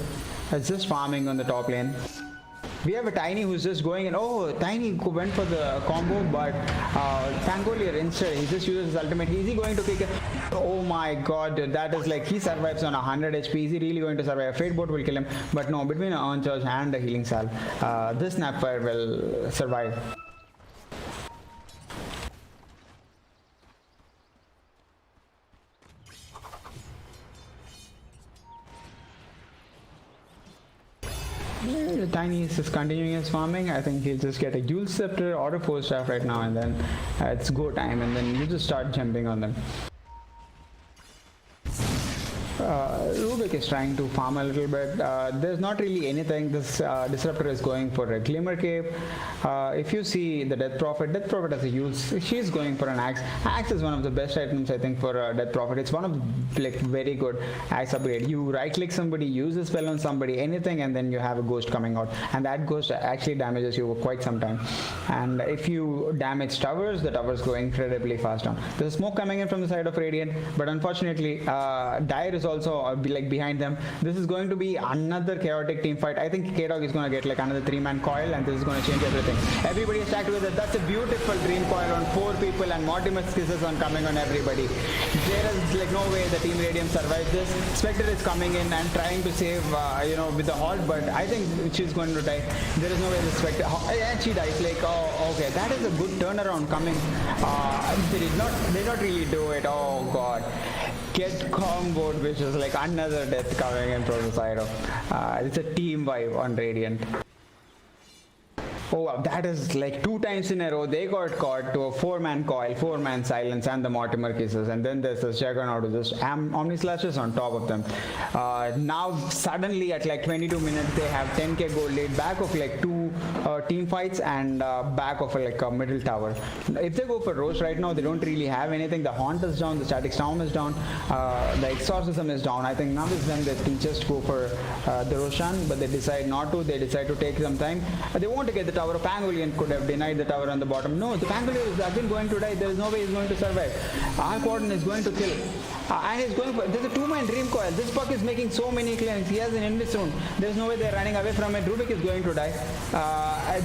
that's just farming on the top lane. We have a Tiny who's just going in. Oh, Tiny went for the combo, but Pangolier instead, he just uses his ultimate. Is he going to kick it? Oh my god, dude, that is like, he survives on 100 HP. Is he really going to survive? A Fate Bolt will kill him, but no, between an Urn Charge and a Healing Salve, this Snapfire will survive. Tiny is just continuing his farming. I think he'll just get a Yule Scepter or a Force Staff right now, and then it's go time, and then you just start jumping on them. Rubik is trying to farm a little bit. There's not really anything. This Disruptor is going for a Glimmer Cape. If you see the Death Prophet has a use. She's going for an Axe. Axe is one of the best items, I think, for Death Prophet. It's one of like very good Axe upgrade. You right click somebody, use a spell on somebody, anything, and then you have a ghost coming out, and that ghost actually damages you for quite some time. And if you damage towers, the towers go incredibly fast down. There's smoke coming in from the side of Radiant, but unfortunately Dire is also like behind them. This is going to be another chaotic team fight. I think K-Dog is going to get like another 3-man coil, and this is going to change everything. Everybody is stacked together. That's a beautiful dream coil on 4 people, and Mortimer's Kisses on coming on everybody. There is like no way the Team Radium survives this. Spectre is coming in and trying to save with the halt, but I think she's going to die. There is no way the Spectre, and she dies. Like, oh, okay, that is a good turnaround coming. They did not really do it. Oh god. Get comboed, which is like another death coming in from the side of it's a team vibe on Radiant. Oh wow, that is like 2 times in a row they got caught to a 4-man coil, 4-man silence, and the Mortimer Kisses, and then there's this Juggernaut who just Omni Slashes on top of them. Now suddenly at like 22 minutes they have 10k gold lead, back of like 2 team fights, and back of like a middle tower. If they go for Roche right now, they don't really have anything. The Haunt is down, the Static Storm is down, the Exorcism is down. I think now is when they can just go for the Roshan, but they decide not to. They decide to take some time. They want to get the tower. Pangolier could have denied the tower on the bottom. No, the Pangolier is again going to die. There is no way he's going to survive. Arc Warden is going to kill. And he's going for, there's a 2-man Dream Coil. This Puck is making so many claims. He has an Invis soon. There's no way they're running away from it. Rubik is going to die.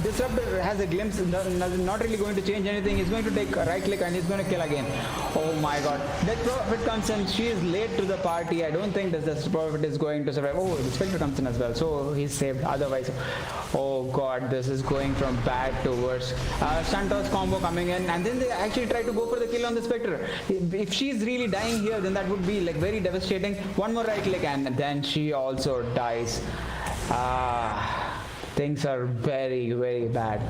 Disruptor has a glimpse, not really going to change anything. He's going to take a right click and he's going to kill again. Oh my god. Death Prophet comes in. She is late to the party. I don't think that Death Prophet is going to survive. Oh, the Spectre comes in as well. So he's saved. Otherwise, oh god, this is going from bad to worse. Stuntoss combo coming in, and then they actually try to go for the kill on the Spectre. If she's really dying here, then that would be like very devastating. One more right click and then she also dies. Things are very, very bad.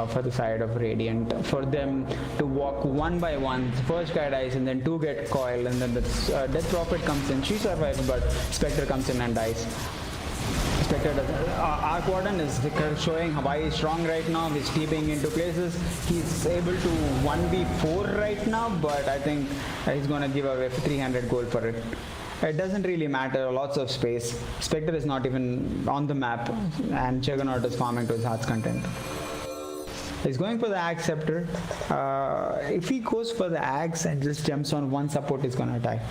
for the side of Radiant, for them to walk one by one. The first guy dies and then two get coiled, and then the Death Prophet comes in. She survives, but Spectre comes in and dies. Spectre doesn't. Arc Warden is showing why he's strong right now. He's steeping into places. He's able to 1v4 right now, but I think he's going to give away 300 gold for it. It doesn't really matter, lots of space. Spectre is not even on the map, and Juggernaut is farming to his heart's content. He's going for the Axe Scepter. If he goes for the Axe and just jumps on one support, he's gonna die.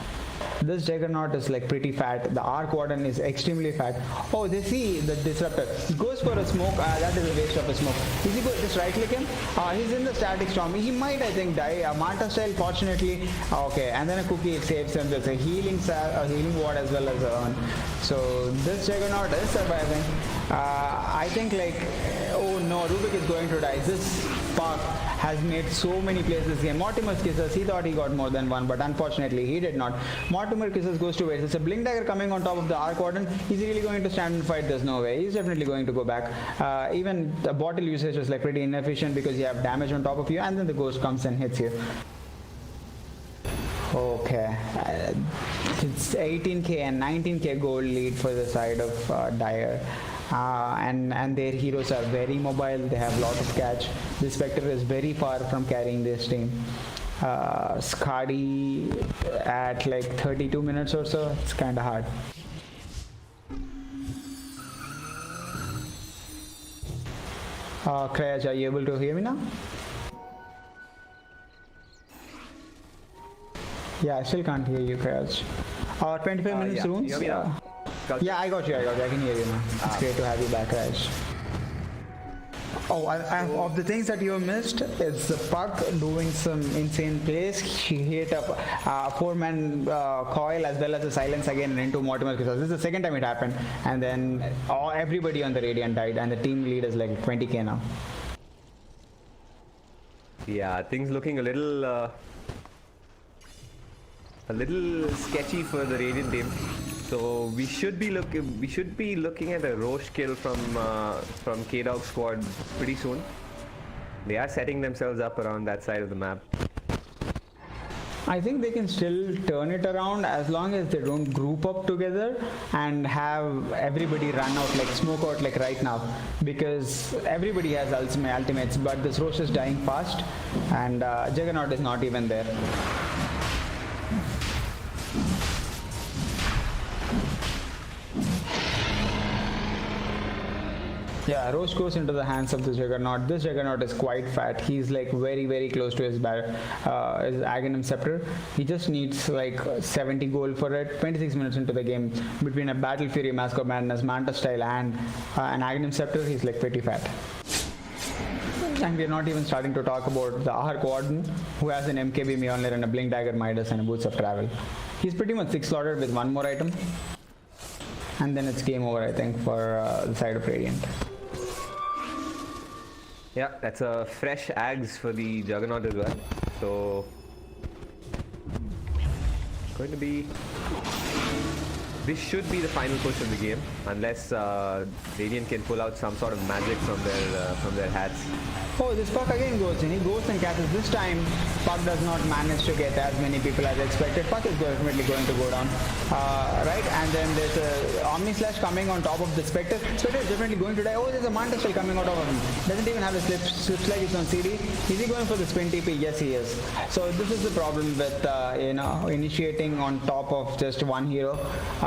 This Juggernaut is like pretty fat. The Arc Warden is extremely fat. Oh, they see the Disruptor. He goes for a smoke. That is a waste of a smoke. Is he going to just right click him? He's in the Static Storm. He might, I think, die. Manta style, fortunately. Okay, and then a cookie saves him. There's a healing ward as well as a urn. So this Juggernaut is surviving. I think like, oh no, Rubik is going to die. This Spark has made so many plays this game. Mortimer's Kisses, he thought he got more than one, but unfortunately he did not. Mortimer Kisses goes to waste. It's a Blink Dagger coming on top of the Arc Warden. He's really going to stand and fight? There's no way. He's definitely going to go back. Even the bottle usage is like pretty inefficient because you have damage on top of you, and then the Ghost comes and hits you. Okay, it's 18k and 19k gold lead for the side of Dire. And their heroes are very mobile. They have a lot of catch. The Spectre is very far from carrying this team. Skadi at like 32 minutes or so. It's kind of hard. Krayaj, are you able to hear me now? Yeah, I still can't hear you, Krayaj. 25 minutes runes? Yeah, I got you. I can hear you now. It's great to have you back, Raj. Oh, of the things that you missed, it's the Puck doing some insane plays. She hit a 4-man coil as well as a silence again into Mortimer Kisses. This is the second time it happened, and then everybody on the Radiant died, and the team lead is like 20k now. Yeah, things looking a little sketchy for the Radiant team. So we should be looking at a Roche kill from K-Dog squad pretty soon. They are setting themselves up around that side of the map. I think they can still turn it around as long as they don't group up together and have everybody run out, like smoke out like right now, because everybody has ultimates, but this Roche is dying fast and Juggernaut is not even there. Yeah, Roche goes into the hands of the Juggernaut. This Juggernaut is quite fat. He's like very close to his Aghanim Scepter. He just needs like 70 gold for it. 26 minutes into the game, between a Battle Fury, Mask of Madness, Manta style and an Aghanim Scepter, he's like pretty fat. And we're not even starting to talk about the Arc Warden, who has an MKB Mjolnir and a Blink Dagger Midas and a Boots of Travel. He's pretty much 6-slotted with one more item. And then it's game over, I think, for the side of Radiant. Yeah, that's a fresh Ags for the Juggernaut as well. So, going to be... This should be the final push of the game, unless Radiant can pull out some sort of magic from their hats. Oh, this Puck again goes in. He goes and catches. This time, Puck does not manage to get as many people as expected. Puck is definitely going to go down. Right, and then there's a Omni Slash coming on top of the Spectre. Spectre is definitely going to die. Oh, there's a Manta Style coming out of him. Doesn't even have a slip like it's on CD. Is he going for the spin TP? Yes, he is. So this is the problem with initiating on top of just one hero.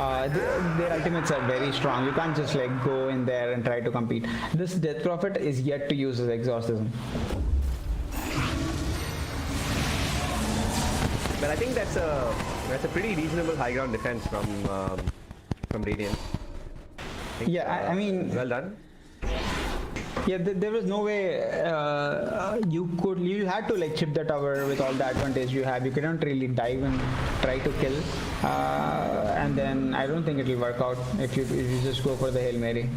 Their ultimates are very strong. You can't just like go in there and try to compete. This Death Prophet is yet to use his exorcism. But I think that's a pretty reasonable high ground defense from Radiant. Yeah, I mean, well done. Yeah, there was no way you had to like chip the tower with all the advantage you have. You couldn't really dive and try to kill, and then I don't think it will work out if you just go for the Hail Mary.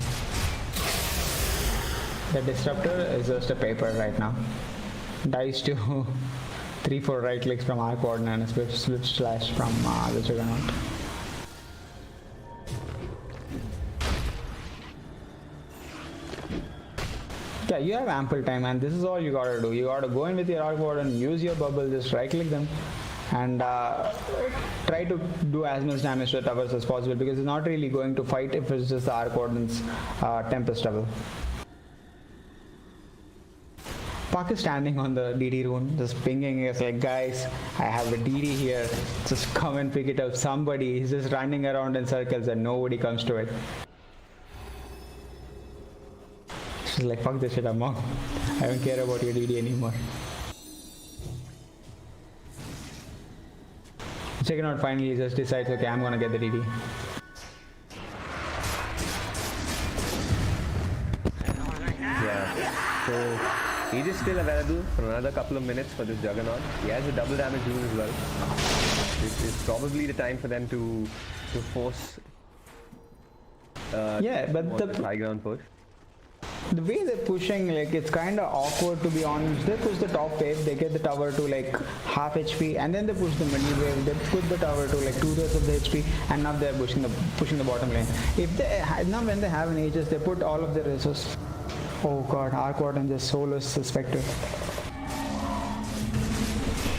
The Disruptor is just a paper right now. Dies to 3-4 right clicks from Arc Warden and a Swift Slash from the Juggernaut. Yeah, you have ample time, and this is all you gotta do. You gotta go in with your Arc Warden, use your bubble, just right click them, and try to do as much damage to the towers as possible, because it's not really going to fight if it's just the Arc Warden's Tempest double. Puck is standing on the DD rune, just pinging us like, guys, I have a DD here, just come and pick it up. Somebody is just running around in circles and nobody comes to it. She's like, fuck this shit, I'm out. I don't care about your DD anymore. Juggernaut finally just decides, okay, I'm gonna get the DD. Yeah, so he is still available for another couple of minutes for this Juggernaut. He has a double damage rune as well. This is probably the time for them to force but the high ground push. The way they're pushing, like, it's kind of awkward, to be honest. They push the top wave, they get the tower to like half HP, and then they push the middle wave, they put the tower to like 2/3 of the HP, and now they're pushing the bottom lane. If they now when they have an Aegis, they put all of their resources. Oh god, Arc Warden just solos the Spectre.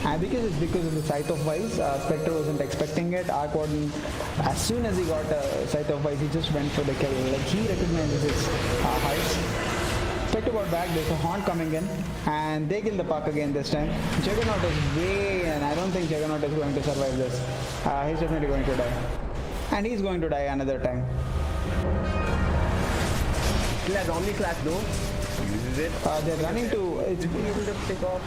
And because of the Scythe of Vice, Spectre wasn't expecting it. Arc Warden, as soon as he got Scythe of Vice, he just went for the kill. Like, he recognizes his heights. Spectre got back, there's a Haunt coming in, and they kill the Puck again this time. Juggernaut is way, and I don't think Juggernaut is going to survive this. He's definitely going to die. And he's going to die another time. Still has Omni Clash though. Uses it. They're running to... It's able to pick off.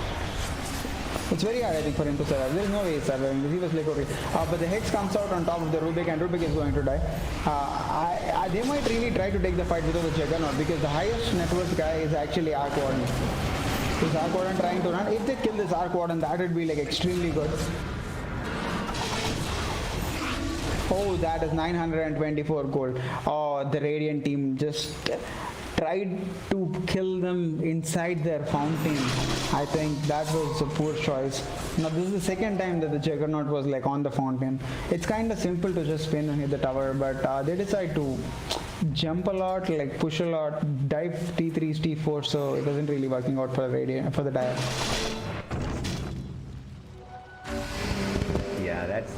It's very hard, I think, for him to survive. There's no way he's surviving. He was like, okay. But the Hex comes out on top of the Rubik, and Rubik is going to die. They might really try to take the fight without the Juggernaut, because the highest net worth guy is actually Arc Warden. Is Arc Warden trying to run? If they kill this Arc Warden, that would be like extremely good. Oh, that is 924 gold. Oh, the Radiant team just tried to kill them inside their fountain. I think that was a poor choice. Now this is the second time that the Juggernaut was like on the fountain. It's kind of simple to just spin and hit the tower, but they decide to jump a lot, like push a lot, dive T3s, T4, so it wasn't really working out for the Radiant, for the Dire. Yeah, that's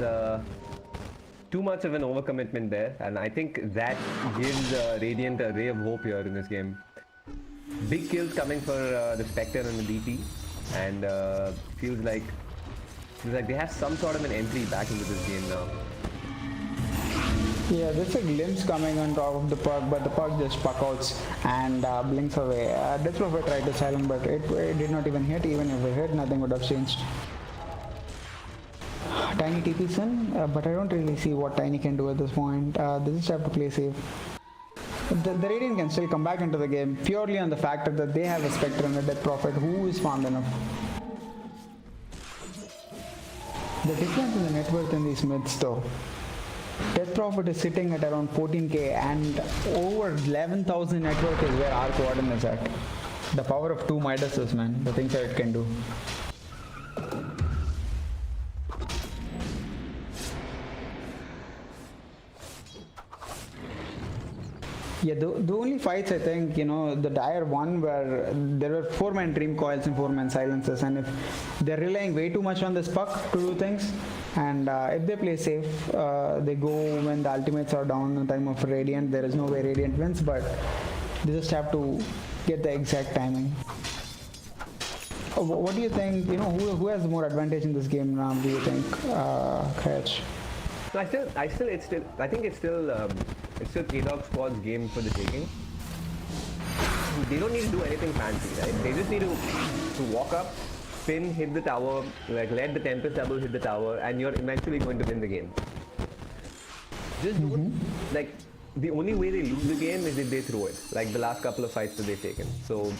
too much of an overcommitment there, and I think that gives Radiant a ray of hope here in this game. Big kills coming for the Spectre and the DP, and feels like they have some sort of an entry back into this game now. Yeah, there's a glimpse coming on top of the Puck, but the Puck just puck outs and blinks away. Death Prophet tried to silence, but it did not even hit. Even if it hit, nothing would have changed. Tiny TP's in, but I don't really see what Tiny can do at this point. They just have to play safe. The Radiant can still come back into the game purely on the factor that they have a Spectre and a Death Prophet who is farmed enough. The difference in the net worth in these mids though. Death Prophet is sitting at around 14k, and over 11,000 net worth is where Arc Warden is at. The power of two Midases, man. The things that it can do. Yeah, the only fights I think, you know, the Dire won where there were 4-man Dream Coils and 4-man Silences, and if they're relying way too much on this Puck to do things, and if they play safe, they go when the ultimates are down in time of Radiant. There is no way Radiant wins, but they just have to get the exact timing. What do you think, you know, who has more advantage in this game now, do you think, Kretch? I think it's still K-Dog Squad's game for the taking. They don't need to do anything fancy, right? They just need to walk up, spin, hit the tower, like let the Tempest double hit the tower, and you're eventually going to win the game. Just don't, like, the only way they lose the game is if they throw it, like the last couple of fights that they've taken. So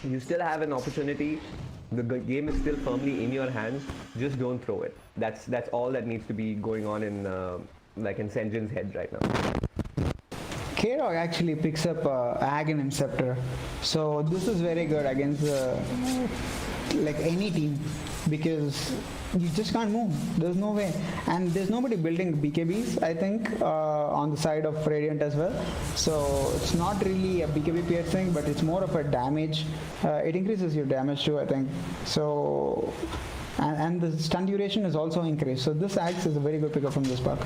you still have an opportunity. The game is still firmly in your hands. Just don't throw it. That's all that needs to be going on in like in Senjin's head right now. K-Dog actually picks up Aghanim Scepter, so this is very good against like any team. because you just can't move. There's no way, and there's nobody building BKBs. I think on the side of Radiant as well. So it's not really a BKB piercing, but it's more of a damage. It increases your damage too, I think. So and the stun duration is also increased. So this axe is a very good pickup from this pack.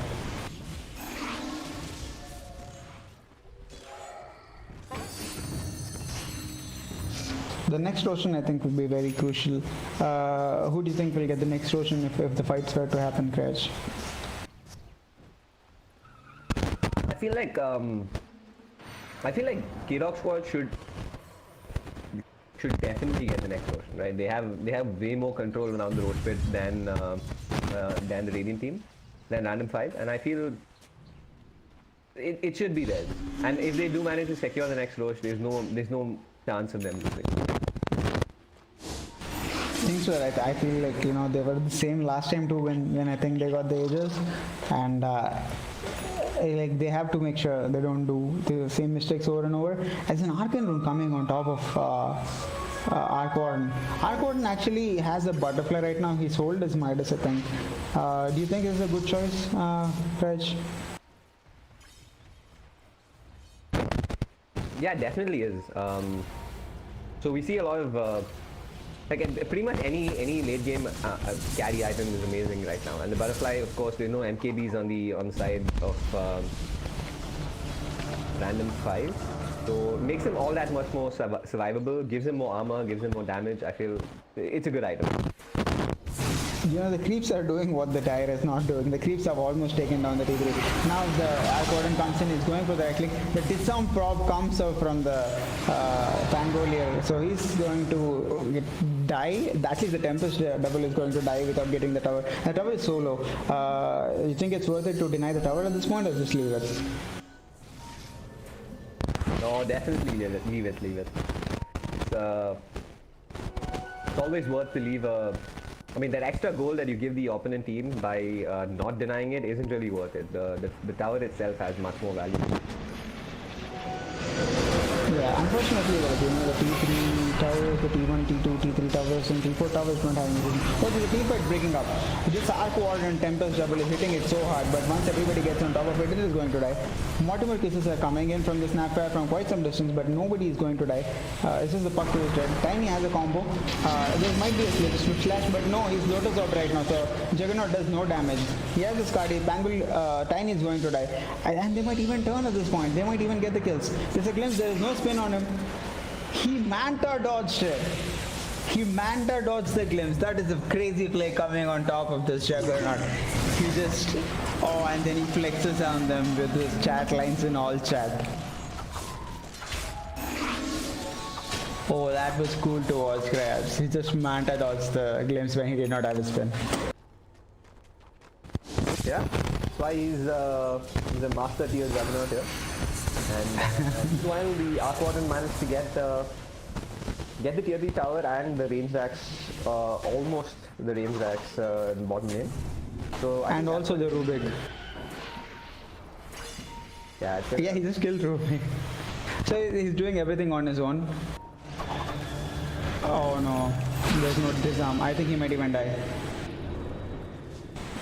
The next Roshan I think will be very crucial. Who do you think will get the next Roshan if the fights were to happen, Crash? I feel like Kirok Squad should definitely get the next Roshan, right? They have way more control around the road pit than the Radiant team, than Random 5, and I feel it should be theirs. And if they do manage to secure the next Rosh, there's no chance of them losing. I think so, right? I feel like they were the same last time too when I think they got the Aegis, and like they have to make sure they don't do the same mistakes over and over. As an Arcane Rune coming on top of Arc Warden. Arc Warden actually has a butterfly right now. He's sold his Midas, I think. Do you think it's a good choice, Reg? Yeah, definitely is. So we see a lot of pretty much any late game carry item is amazing right now. And the butterfly, of course, there's no MKBs on the side of Random 5, so it makes him all that much more survivable. Gives him more armor, gives him more damage. I feel it's a good item. The creeps are doing what the Tire is not doing. The creeps have almost taken down the T3. Now the Arc Warden comes in, he's going for the right click. The Tissound prop comes out from the Pangolier, so he's going to die. At least the Tempest double is going to die without getting the tower. The tower is so low. You think it's worth it to deny the tower at this point, or just leave it? No, definitely leave it. It's always worth to leave a... I mean, that extra goal that you give the opponent team by not denying it isn't really worth it. The tower itself has much more value. Yeah, unfortunately, the T3 towers, the T1, T2, T3 towers, and T4 towers don't have anything. But the team fight breaking up. This Arc Warden and Tempest double is hitting it so hard, but once everybody gets on top of it, it is going to die. Multiple kisses are coming in from the Snapfire from quite some distance, but nobody is going to die. This is the puck to his dead. Tiny has a combo. There might be a switch slash, but no, he's Lotus out right now, so Juggernaut does no damage. He has his Cardi. Tiny is going to die. And they might even turn at this point. They might even get the kills. There's a glimpse, there is no spin on him. He Manta dodged it. He Manta dodged the glimpse. That is a crazy play coming on top of this Juggernaut. He just... Oh, and then he flexes on them with his chat lines in all chat. Oh, that was cool to watch, Krabs. He just Manta dodged the glimpse when he did not have a spin. Yeah, that's why he's a master tier Juggernaut here. And while the Arc Warden managed to get the tier 3 tower and the range racks, almost the range racks in bottom lane. So and also the Rubik. Yeah, he just killed Rubik. So he's doing everything on his own. Oh no, there's no disarm. I think he might even die.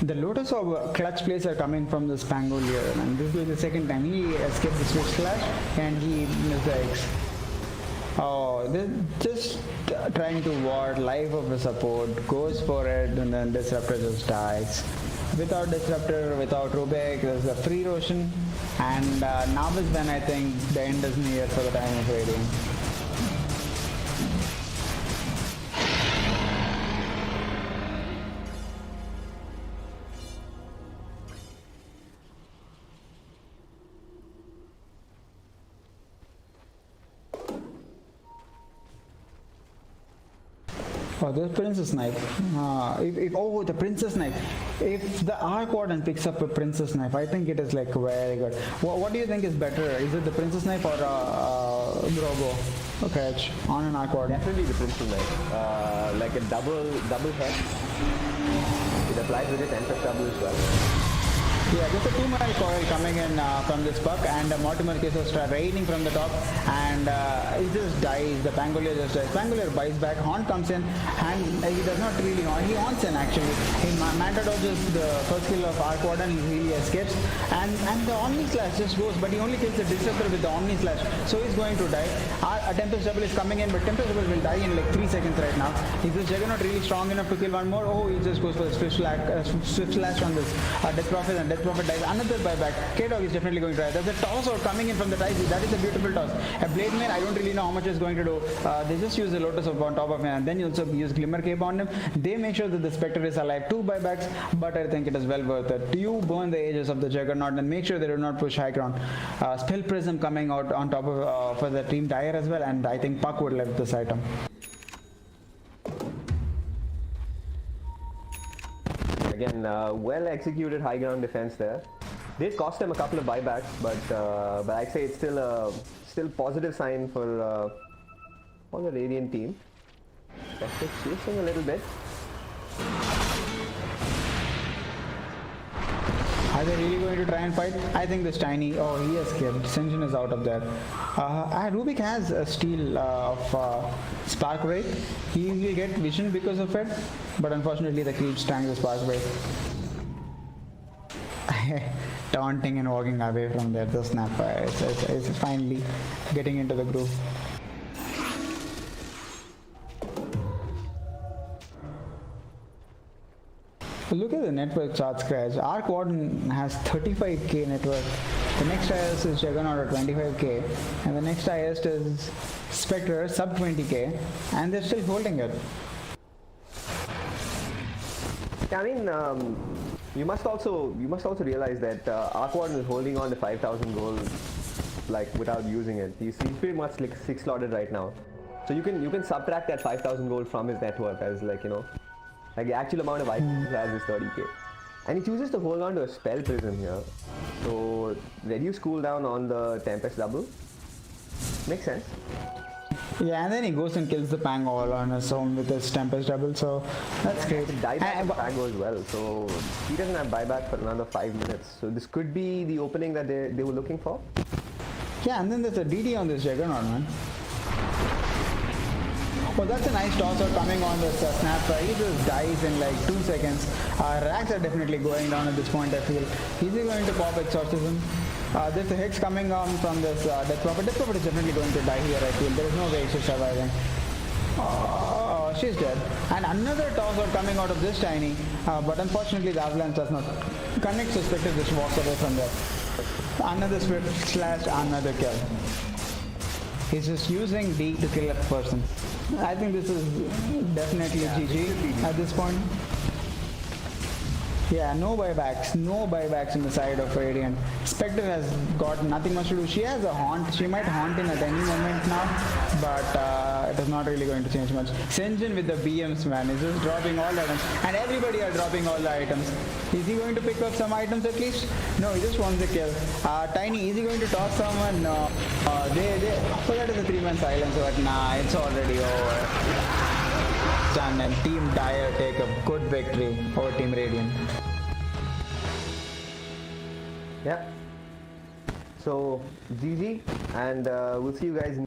The Lotus of clutch plays are coming from the Pangolier, and this is the second time he escaped the switch slash and he missed the X. Oh, they're just trying to ward life of the support, goes for it, and then Disruptor just dies. Without Disruptor, without Rubik, there's a free Roshan, and now is when I think the end is near for the time of Radiant. Oh, there's Princess Knife. The Princess Knife. If the Arc Warden picks up a Princess Knife, I think it is like very good. What do you think is better? Is it the Princess Knife or Grobo? Okay, on an Arc Warden. Definitely the Princess Knife. Like a double head. It applies with it and double as well. Yeah, there's a 2-mile coil coming in from this puck, and Mortimer cases start raining from the top, and he just dies. The Pangolier just dies. Pangolier bites back. Haunt comes in, and he does not really haunt. He haunts in actually. He Manta dodges the first kill of Arc Warden. He really escapes, and the Omni Slash just goes, but he only kills the Disruptor with the Omni Slash, so he's going to die. A Tempest Double is coming in, but Tempest Double will die in like 3 seconds right now. Is this Juggernaut really strong enough to kill one more? Oh, he just goes for the Swift Slash on this Death Prophet, and Death Prophet dies. Another buyback. K-Dog is definitely going to die. There's a toss out coming in from the Tyze. That is a beautiful toss. A Blade Man, I don't really know how much it's going to do. They just use the Lotus on top of him, and then you also use Glimmer Cape on him. They make sure that the Spectre is alive. 2 buybacks, but I think it is well worth it. You burn the edges of the Juggernaut and make sure they do not push high ground. Spell Prism coming out on top of for the Team Dire as well, and I think Puck would left this item. Again, well executed high ground defense there. Did cost him a couple of buybacks, but I'd say it's still positive sign for the Radiant team. Spectre chasing a little bit. Are they really going to try and fight? I think this Tiny, oh, he escaped. Sinjin is out of there. Rubik has a steal of Spark Wraith. He will get vision because of it, but unfortunately the creeps tank the Spark Wraith. Taunting and walking away from there, the snapper. It's finally getting into the groove. Look at the network chart scratch. Arc Warden has 35k net worth. The next highest is Juggernaut at 25k, and the next highest is Spectre sub 20k, and they're still holding it. I mean, you must also realize that Arc Warden is holding on to 5,000 gold like without using it. He's pretty much like 6 slotted right now, so you can subtract that 5,000 gold from his net worth as like, you know. Like the actual amount of items he has is 30k. And he chooses to hold on to a Spell Prism here. So reduce cooldown on the Tempest Double. Makes sense. Yeah, and then he goes and kills the Pangol on his own with his Tempest Double, so that's great. Dieback of Pangol as well, so he doesn't have buyback for another 5 minutes. So this could be the opening that they were looking for. Yeah, and then there's a DD on this Juggernaut, man. Oh, that's a nice toss out coming on this snapper. He just dies in like 2 seconds. Racks are definitely going down at this point, I feel. Is he going to pop Exorcism? There's a Hex coming on from this Death Prophet. Death Prophet is definitely going to die here, I feel. There is no way she's surviving. She's dead. And another toss out coming out of this Tiny. But unfortunately the Avalanche does not connect, so Spectre just walks away from there. Another Swift Slash, another kill. He's just using D to kill a person. I think this is definitely GG at this point. Yeah, no buybacks in the side of Radiant. Spectre has got nothing much to do. She has a haunt. She might haunt in at any moment now, but it is not really going to change much. Sinjin with the BMs, man, is just dropping all items, and everybody are dropping all the items. Is he going to pick up some items at least? No, he just wants the kill. Tiny, is he going to toss someone? No. So that is a 3-man silence, but nah, it's already over. Done, and Team Dire take a good victory over Team Radiant. Yeah. So GG, and we'll see you guys in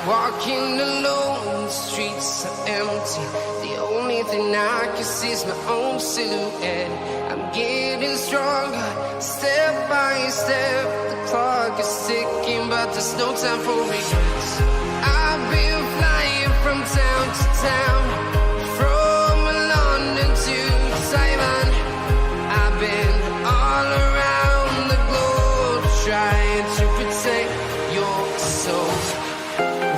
Walking alone, the streets are empty. The only thing I can see is my own silhouette. I'm getting stronger, step by step. The clock is ticking, but there's no time for regrets. I've been flying from town to town, from London to Taiwan. I've been all around the globe, trying to protect your soul.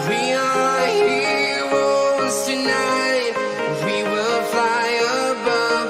We are heroes tonight. We will fly above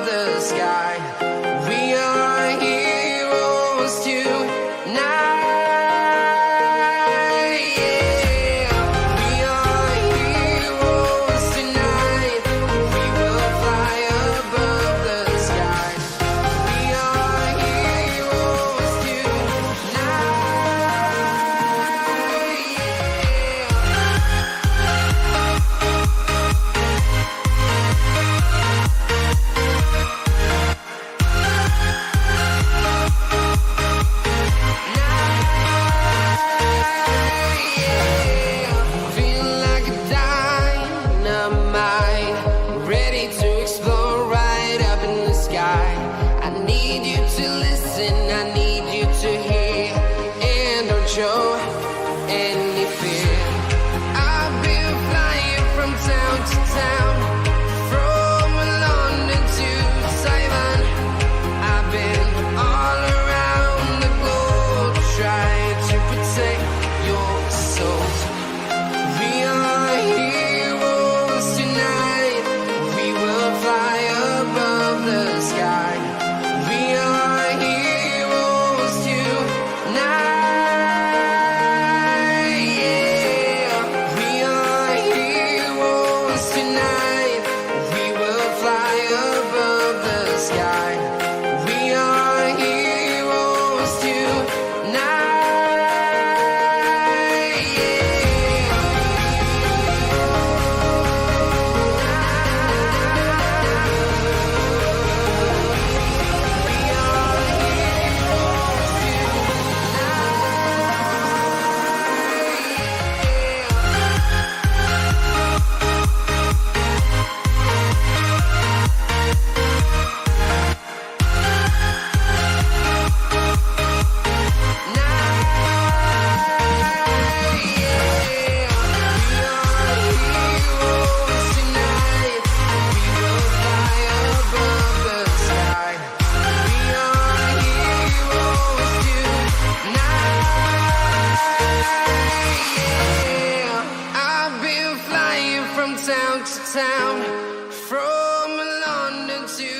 From London to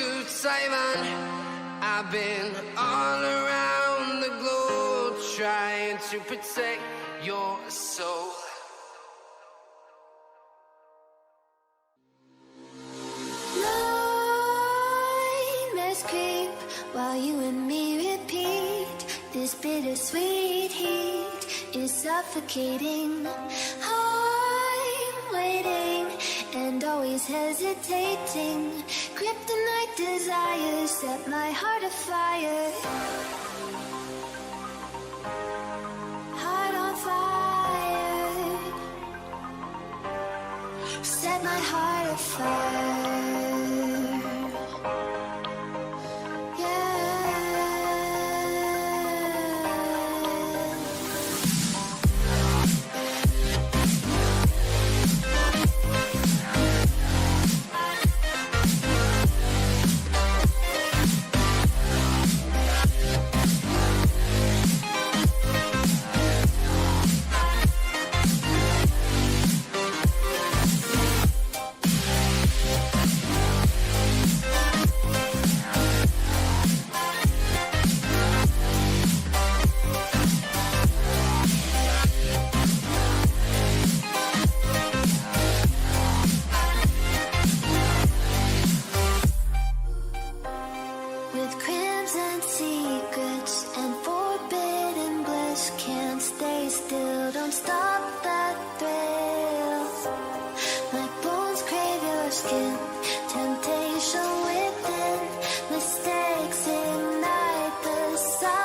Taiwan, I've been all around the globe trying to protect your soul. Nightmares creep while you and me repeat. This bittersweet heat is suffocating. I'm waiting and always hesitating. Kryptonite desires set my heart afire. Heart on fire. Set my heart afire. With crimson secrets and forbidden bliss, can't stay still, don't stop that thrill. My bones crave your skin, temptation within, mistakes ignite the silence.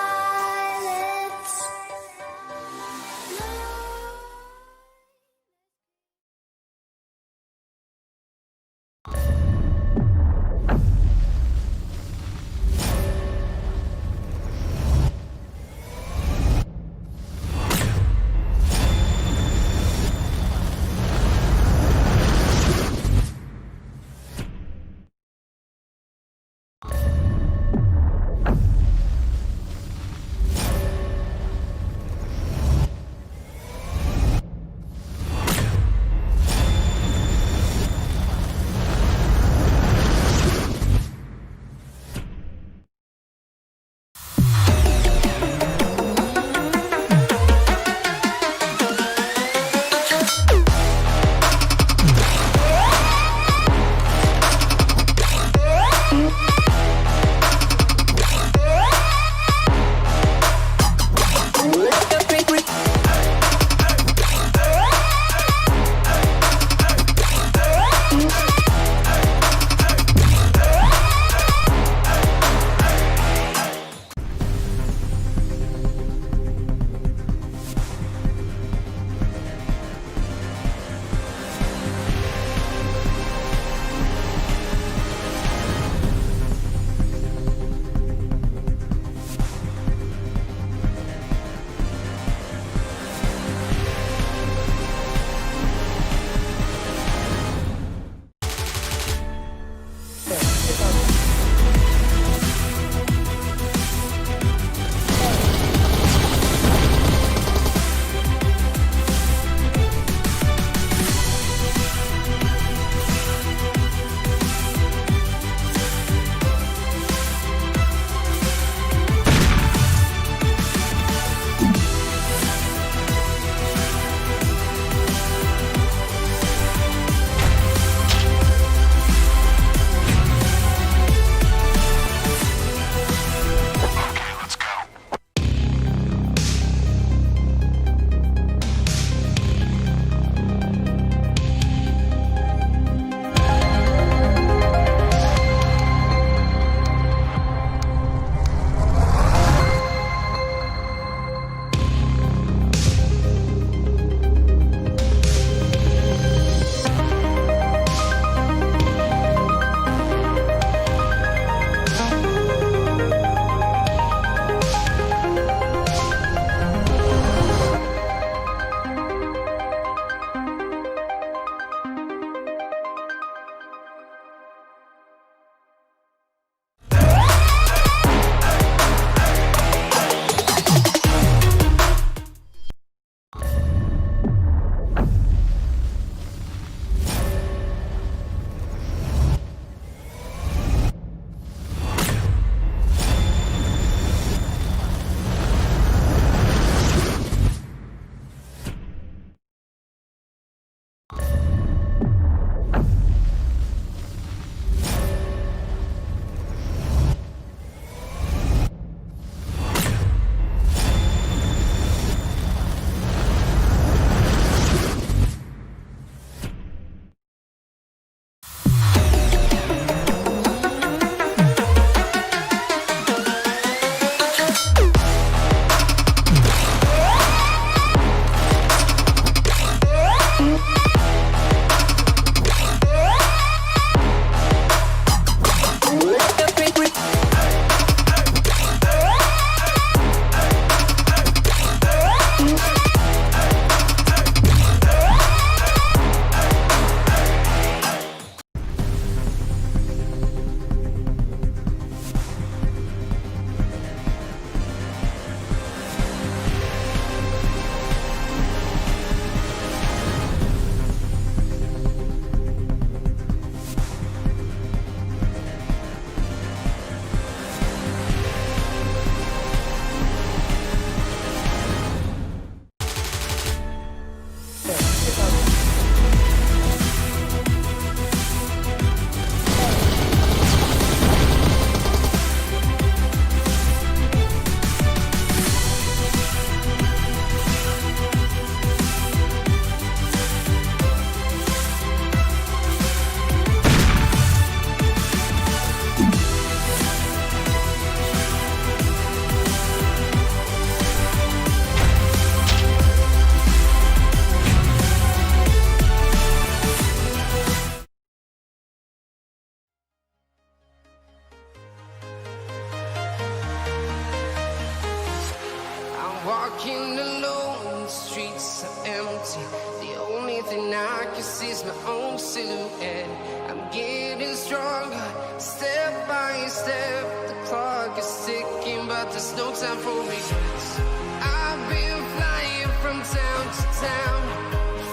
silhouette. I'm getting stronger, step by step. The clock is ticking, but there's no time for regrets. I've been flying from town to town,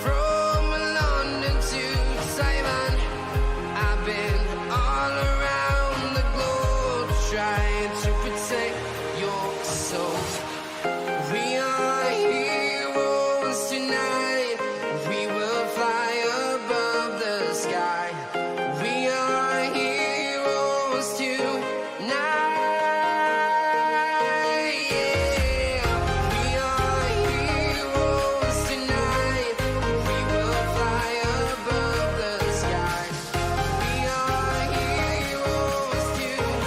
from London to Taiwan. I've been all around the globe trying to protect your soul. We are heroes tonight. We will fly above the sky. We are heroes tonight. Yeah. We are heroes tonight. We will fly above the sky. We are heroes tonight.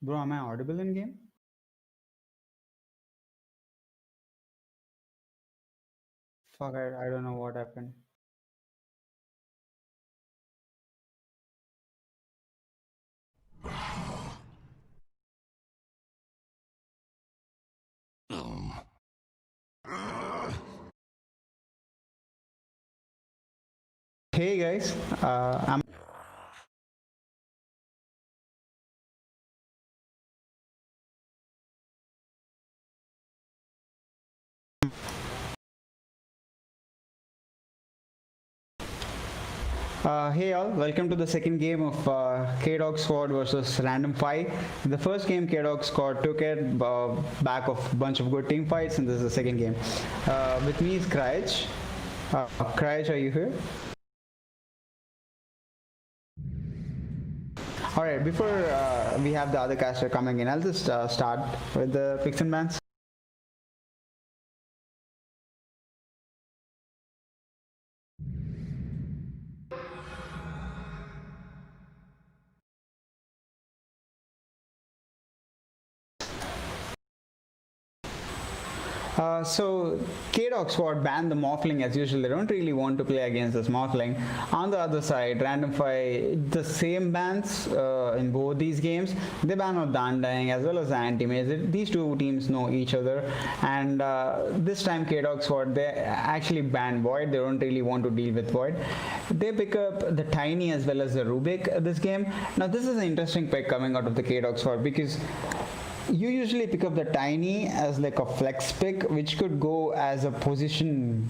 Bro, am I audible in game? Fuck, I don't know what happened. Hey guys, I'm hey all, welcome to the second game of K-Dog Squad versus Random 5. In the first game, K-Dog Squad took it back of a bunch of good team fights, and this is the second game. With me is Kraj. Kraj, are you here? Alright, before we have the other caster coming in, I'll just start with the picks and bans. So K-Dog Squad banned the Morphling as usual. They don't really want to play against this Morphling. On the other side, Random 5, the same bans in both these games. They ban out the Undying as well as the Anti-Mage. These two teams know each other, and this time K-Dog Squad, they actually ban Void. They don't really want to deal with Void. They pick up the Tiny as well as the Rubik this game. Now this is an interesting pick coming out of the K-Dog Squad, because you usually pick up the Tiny as like a flex pick, which could go as a position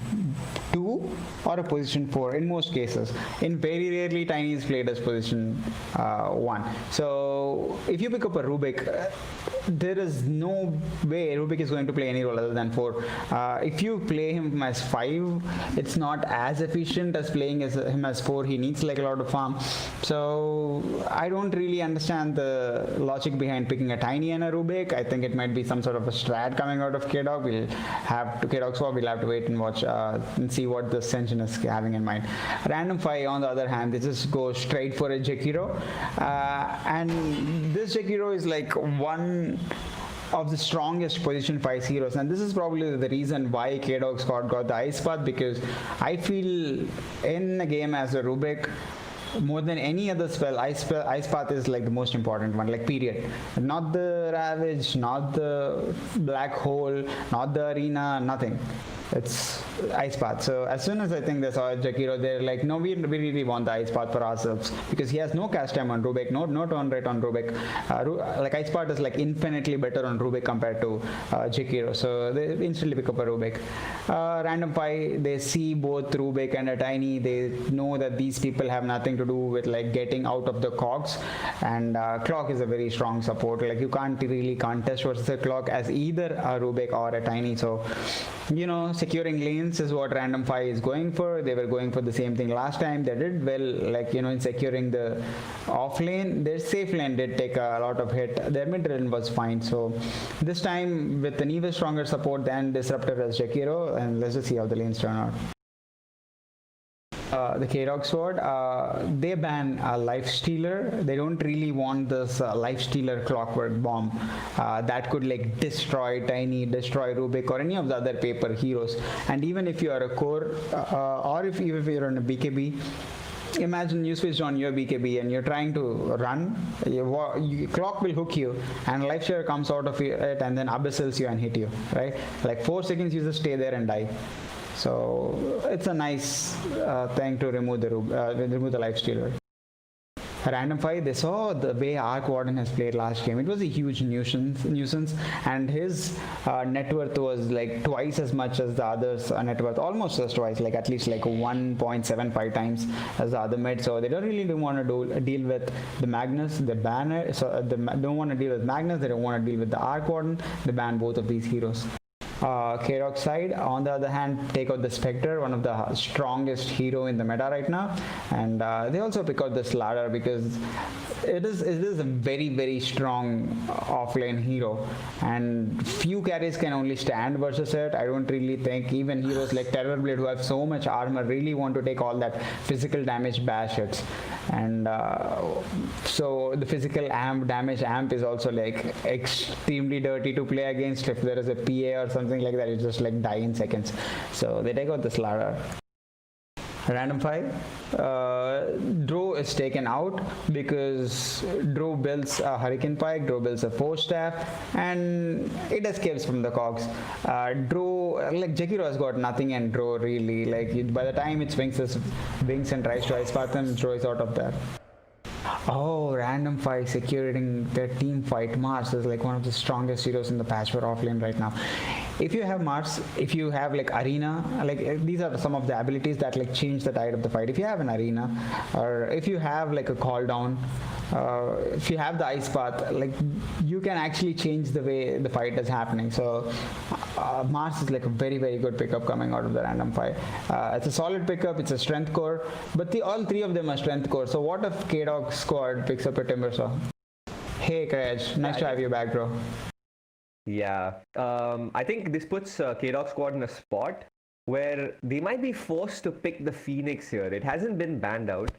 2 or a position 4 in most cases. In very rarely, Tiny is played as position 1. So if you pick up a Rubik, there is no way Rubik is going to play any role other than 4. If you play him as 5, it's not as efficient as playing him as 4. He needs like a lot of farm. So I don't really understand the logic behind picking a Tiny and a Rubik. I think it might be some sort of a strat coming out of K-Dog. K-Dog Swap, we'll have to wait and watch and see what this engine is having in mind. Random 5, on the other hand, they just go straight for a Jakiro. And this Jakiro is like one of the strongest position 5 heroes, and this is probably the reason why K-Dog Squad got the Ice Path, because I feel in a game as a Rubik, more than any other spell, Ice Path is like the most important one, like period. Not the Ravage, not the Black Hole, not the Arena, nothing. It's Ice Path. So as soon as I think they saw Jakiro, they're like, no, we really want the Ice Path for ourselves, because he has no cast time on Rubik, no turn rate on Rubik. Like Ice Path is like infinitely better on Rubik compared to Jakiro. So they instantly pick up a Rubik. Random 5, they see both Rubik and a Tiny. They know that these people have nothing to do with like getting out of the cogs, and Clock is a very strong support. Like you can't really contest versus a Clock as either a Rubik or a Tiny. So you know, securing lanes is what Random 5 is going for. They were going for the same thing last time. They did well, like, you know, in securing the off lane. Their safe lane did take a lot of hit. Their mid lane was fine. So this time with an even stronger support than Disruptor as Jakiro, and let's just see how the lanes turn out. The K-Dog sword, they ban Life Stealer. They don't really want this Life Stealer clockwork bomb that could like destroy Tiny, destroy Rubik, or any of the other paper heroes. And even if you are a core, or if you're on a BKB, imagine you switched on your BKB and you're trying to run, clock will hook you and life share comes out of it and then abyssals you and hit you, right? Like 4 seconds you just stay there and die. So it's a nice thing to remove the life stealer. Random 5, they saw the way Arc Warden has played last game. It was a huge nuisance, and his net worth was like twice as much as the others' net worth, almost as twice, like at least like 1.75 times as the other mid. So they don't really want to deal with the Magnus, the banner. So they don't want to deal with Magnus. They don't want to deal with the Arc Warden. They ban both of these heroes. K-Rock side, on the other hand, take out the Spectre, one of the strongest hero in the meta right now, and they also pick out this ladder because it is a very strong offlane hero, and few carries can only stand versus it. I don't really think even heroes like Terrorblade, who have so much armor, really want to take all that physical damage bash hits. And so the physical damage amp is also like extremely dirty to play against. If there is a PA or something like that, you just like die in seconds. So they take out this ladder. Random 5, Dro is taken out because Dro builds a Hurricane Pike, Dro builds a Force Staff, and it escapes from the cogs. Dro, like Jakiro has got nothing, and Dro really, like by the time it swings its wings and tries to Ice Path him, Dro is out of there. Oh, Random 5 securing their team fight. Mars is like one of the strongest heroes in the patch for offlane right now. If you have Mars, if you have like Arena, like these are some of the abilities that like change the tide of the fight. If you have an Arena, or if you have like a call down, if you have the Ice Path, like you can actually change the way the fight is happening. So Mars is like a very good pickup coming out of the Random 5. It's a solid pickup, it's a strength core, but all three of them are strength core. So what if K-Dog squad picks up a Timbersaw? Hey Kraj, nice to have you back, bro. Yeah, I think this puts K-Dog squad in a spot where they might be forced to pick the Phoenix here. It hasn't been banned out.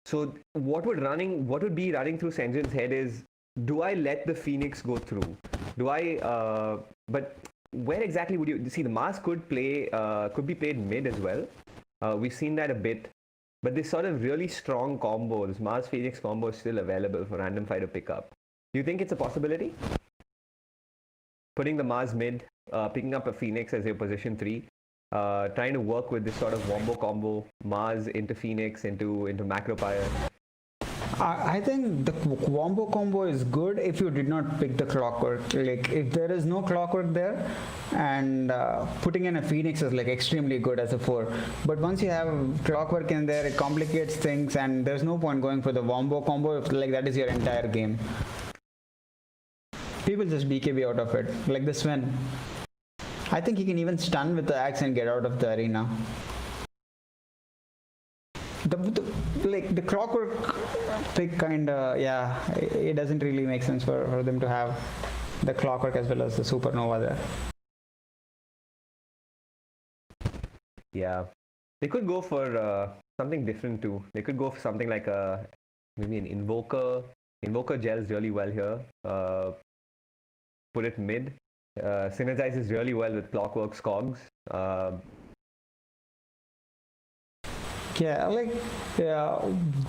So what would be running through Senjin's head is, do I let the Phoenix go through? Do I, but where exactly would you, see the Mars could be played mid as well. We've seen that a bit, but this sort of really strong combo, this Mars Phoenix combo is still available for Random 5 to pick up. Do you think it's a possibility? Putting the Mars mid, picking up a Phoenix as your position 3, trying to work with this sort of wombo combo, Mars into Phoenix into Macropyre. I think the wombo combo is good if you did not pick the clockwork. Like if there is no clockwork there, and putting in a Phoenix is like extremely good as a 4. But once you have clockwork in there, it complicates things, and there's no point going for the wombo combo if like that is your entire game. People just BKB out of it, like this Sven. I think he can even stun with the axe and get out of the arena. The clockwork pick kinda, yeah, it doesn't really make sense for them to have the clockwork as well as the supernova there. Yeah, they could go for something different too. They could go for something like maybe an Invoker. Invoker gels really well here. Put it mid. Synergizes really well with Clockwork's cogs.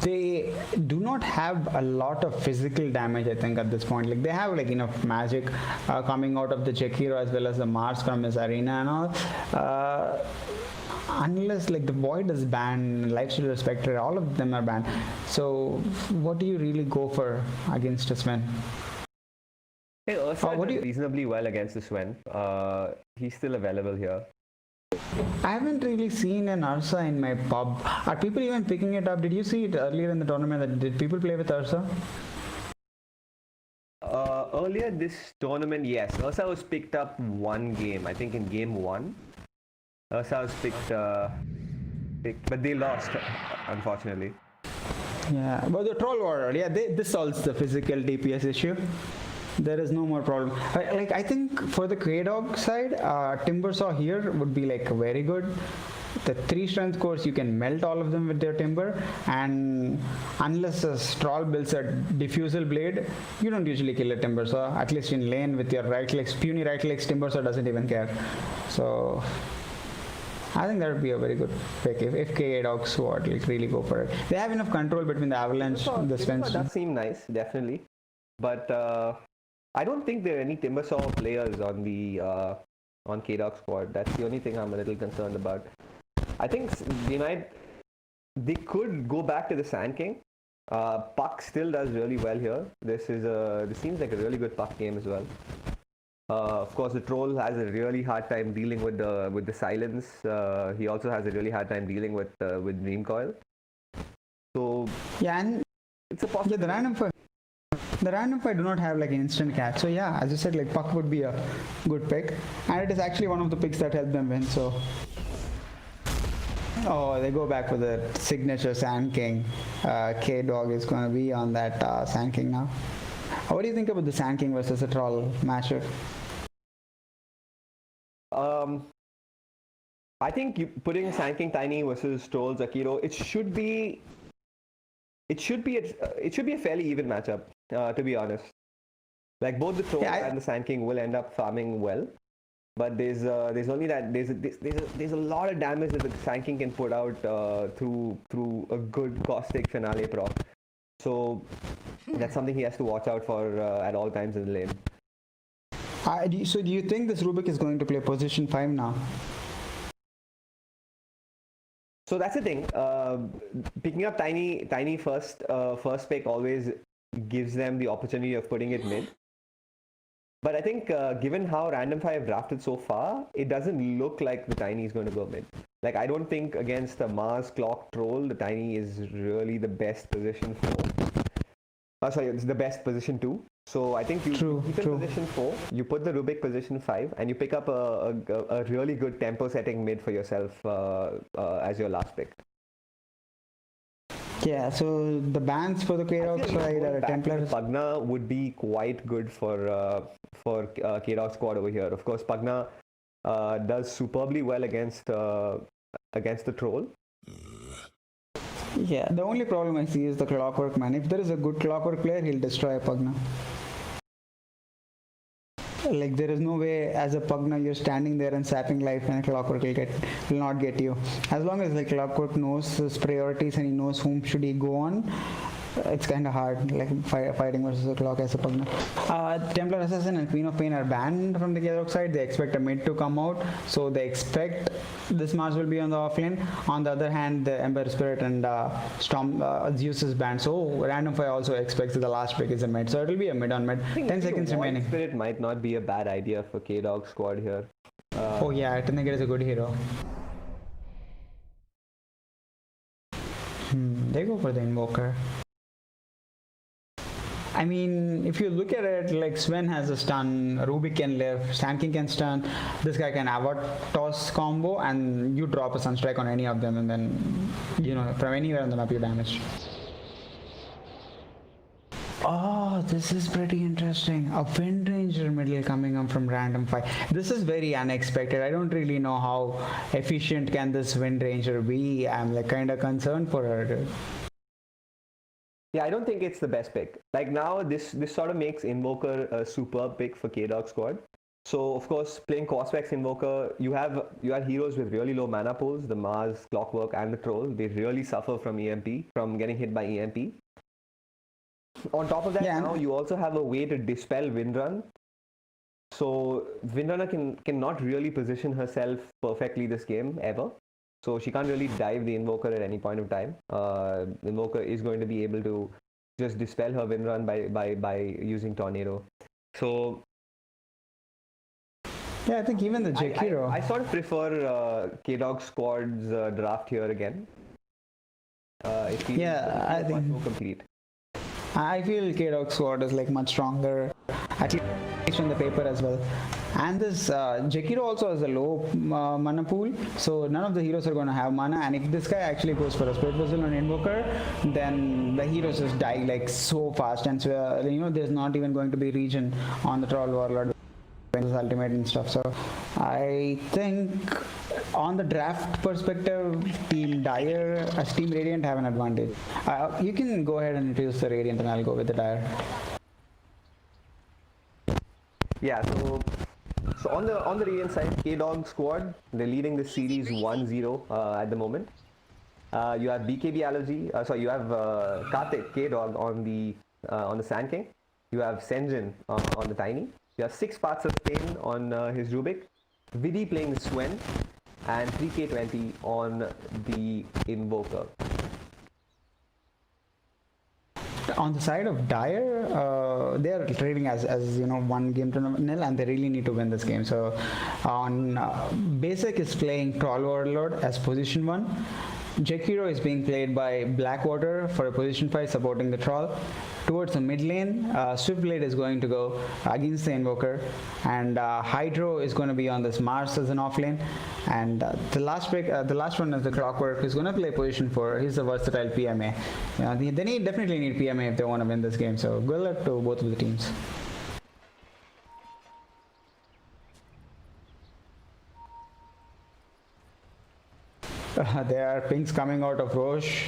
They do not have a lot of physical damage, I think, at this point. Like they have like enough magic coming out of the Jakiro as well as the Mars from his arena and all. Unless like the Void is banned, Lifestealer Spectre, all of them are banned. So what do you really go for against a Sven? Hey, Ursa did reasonably well against the Sven. He's still available here. I haven't really seen an Ursa in my pub. Are people even picking it up? Did you see it earlier in the tournament? Did people play with Ursa? Earlier this tournament, yes. Ursa was picked up one game. I think in game 1. Ursa was picked, but they lost, unfortunately. Yeah, but the Troll Warrior, yeah, this solves the physical DPS issue. There is no more problem. I think for the K-Dog side, Timbersaw here would be like very good. the 3 strength cores, you can melt all of them with their timber, and unless a Stroll builds a diffusal blade, you don't usually kill a timber. So at least in lane with your right legs, puny right legs, timber so doesn't even care. So I think that would be a very good pick if K-Dog Sword like really go for it. They have enough control between the Avalanche, the Sven. That does seem nice, definitely. But I don't think there are any Timbersaw players on the on K-Dog squad. That's the only thing I'm a little concerned about. I think they could go back to the Sand King. Puck still does really well here. This seems like a really good Puck game as well. Of course, the Troll has a really hard time dealing with the silence. He also has a really hard time dealing with Dream Coil. So yeah, and it's a possibility. Yeah, the random fight do not have like an instant catch. So yeah, as you said, like Puck would be a good pick, and it is actually one of the picks that helped them win. So they go back with the signature Sand King. K-Dog is going to be on that Sand King now. What do you think about the Sand King versus the Troll matchup? I think putting Sand King Tiny versus Troll Zakiro, it should be a fairly even matchup, to be honest. Like both the Troll and the Sand King will end up farming well, but there's only that there's a lot of damage that the Sand King can put out through a good caustic finale proc. So that's something he has to watch out for at all times in the lane. So do you think this Rubik is going to play position 5 now? So that's the thing. Picking up Tiny first pick always gives them the opportunity of putting it mid. But I think given how Random 5 drafted so far, it doesn't look like the Tiny is going to go mid. Like I don't think against the Mars Clock Troll, the Tiny is really the best position for. It's the best position 2. So I think you keep in position 4, you put the Rubik position 5, and you pick up a really good tempo setting mid for yourself as your last pick. Yeah, so the bans for the K-Dog side are Templar. Pugna would be quite good for K-Dog squad over here. Of course, Pugna does superbly well against the Troll. Yeah, the only problem I see is the Clockwork man. If there is a good Clockwork player, he'll destroy a Pugna. Like there is no way as a Pugna you're standing there and sapping life and a Clockwork will not get you. As long as the Clockwork knows his priorities and he knows whom should he go on, it's kind of hard, like fighting versus a Clock as a Pugna. Templar Assassin and Queen of Pain are banned from the K-Dog side. They expect a mid to come out, so they expect this Mars will be on the offlane. On the other hand, the Ember Spirit and Storm Zeus is banned, so Random 5 also expects that the last pick is a mid, so it will be a mid on mid. 10 seconds remaining. Spirit might not be a bad idea for K-Dog squad here. Oh yeah, I think it is a good hero. They go for the Invoker. I mean, if you look at it, like Sven has a stun, Rubik can live, Sand King can stun, this guy can have a toss combo, and you drop a Sunstrike on any of them, and then, from anywhere on the map you damage. Oh, this is pretty interesting. A Wind Ranger middle coming up from Random 5. This is very unexpected. I don't really know how efficient can this Wind Ranger be. I'm like kind of concerned for her, dude. Yeah, I don't think it's the best pick. Like now, this sort of makes Invoker a superb pick for K-Dog squad. So of course, playing Cospex Invoker, you have heroes with really low mana pools, the Mars, Clockwork, and the Troll. They really suffer from EMP, from getting hit by EMP. On top of that, now you also have a way to dispel Windrun. So Windrunner cannot really position herself perfectly this game ever. So she can't really dive the Invoker at any point of time. Invoker is going to be able to just dispel her Windrun by using Tornado. So yeah, I think even the Jakiro. I sort of prefer K-Dog squad's draft here again. I think more complete. I feel K-Dog squad is like much stronger, at least on the paper as well. And this Jakiro also has a low mana pool, so none of the heroes are going to have mana. And if this guy actually goes for a Spirit Vessel on Invoker, then the heroes just die like so fast, and so there's not even going to be regen on the Troll Warlord with his ultimate and stuff. So I think On the draft perspective, Team Dire as Team Radiant have an advantage. You can go ahead and introduce the Radiant and I'll go with the Dire. Yeah, so on the Radiant side, K-Dog squad, they're leading the series 1-0 at the moment. You have BKB Allergy, you have Karthik, K-Dog on the Sand King. You have Senjin on the Tiny. You have 6 parts of Pain on his Rubik. Vidi playing Swen and 3K20 on the Invoker. On the side of Dire, they are trading as 1 game to nil, and they really need to win this game. So on Basic is playing Troll Warlord as position 1. Jakiro is being played by Blackwater for a position 5 supporting the Troll. Towards the mid lane, Swiftblade is going to go against the Invoker, and Hydro is going to be on this Mars as an off lane. And the last one is the Clockwork, who's going to play position 4. He's a versatile PMA. They definitely need PMA if they want to win this game. So good luck to both of the teams. There are pings coming out of Roche.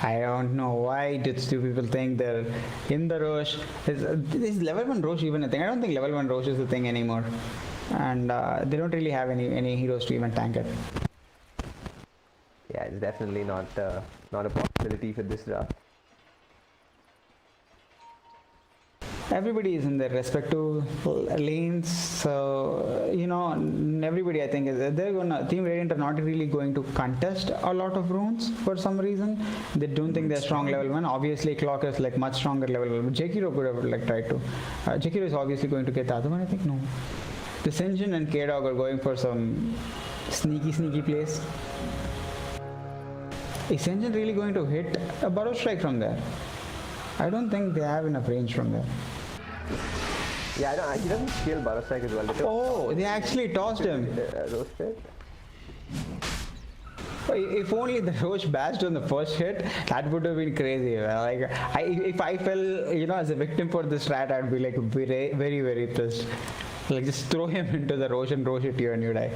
I don't know why did two people think they're in the Roche. Is level 1 Roche even a thing? I don't think level 1 Roche is a thing anymore. And they don't really have any heroes to even tank it. Yeah, it's definitely not a possibility for this draft. Everybody is in their respective lanes, so everybody, I think, Team Radiant are not really going to contest a lot of runes for some reason. They don't think they're strong level 1. Obviously Clock is like much stronger level 1, but Jakiro could have tried to. Jakiro is obviously going to get the other one, I think. No, the Senjin and K-Dog are going for some sneaky plays. Is Senjin really going to hit a Burrow Strike from there? I don't think they have enough range from there. Yeah, he doesn't kill Burrow Strike as well. Oh, they actually tossed him. Roasted. If only the Roche bashed on the first hit, that would have been crazy. Like, if I fell, as a victim for this strat, I'd be like very, very, very pissed. Like, just throw him into the Roche and Roche hit you and you die.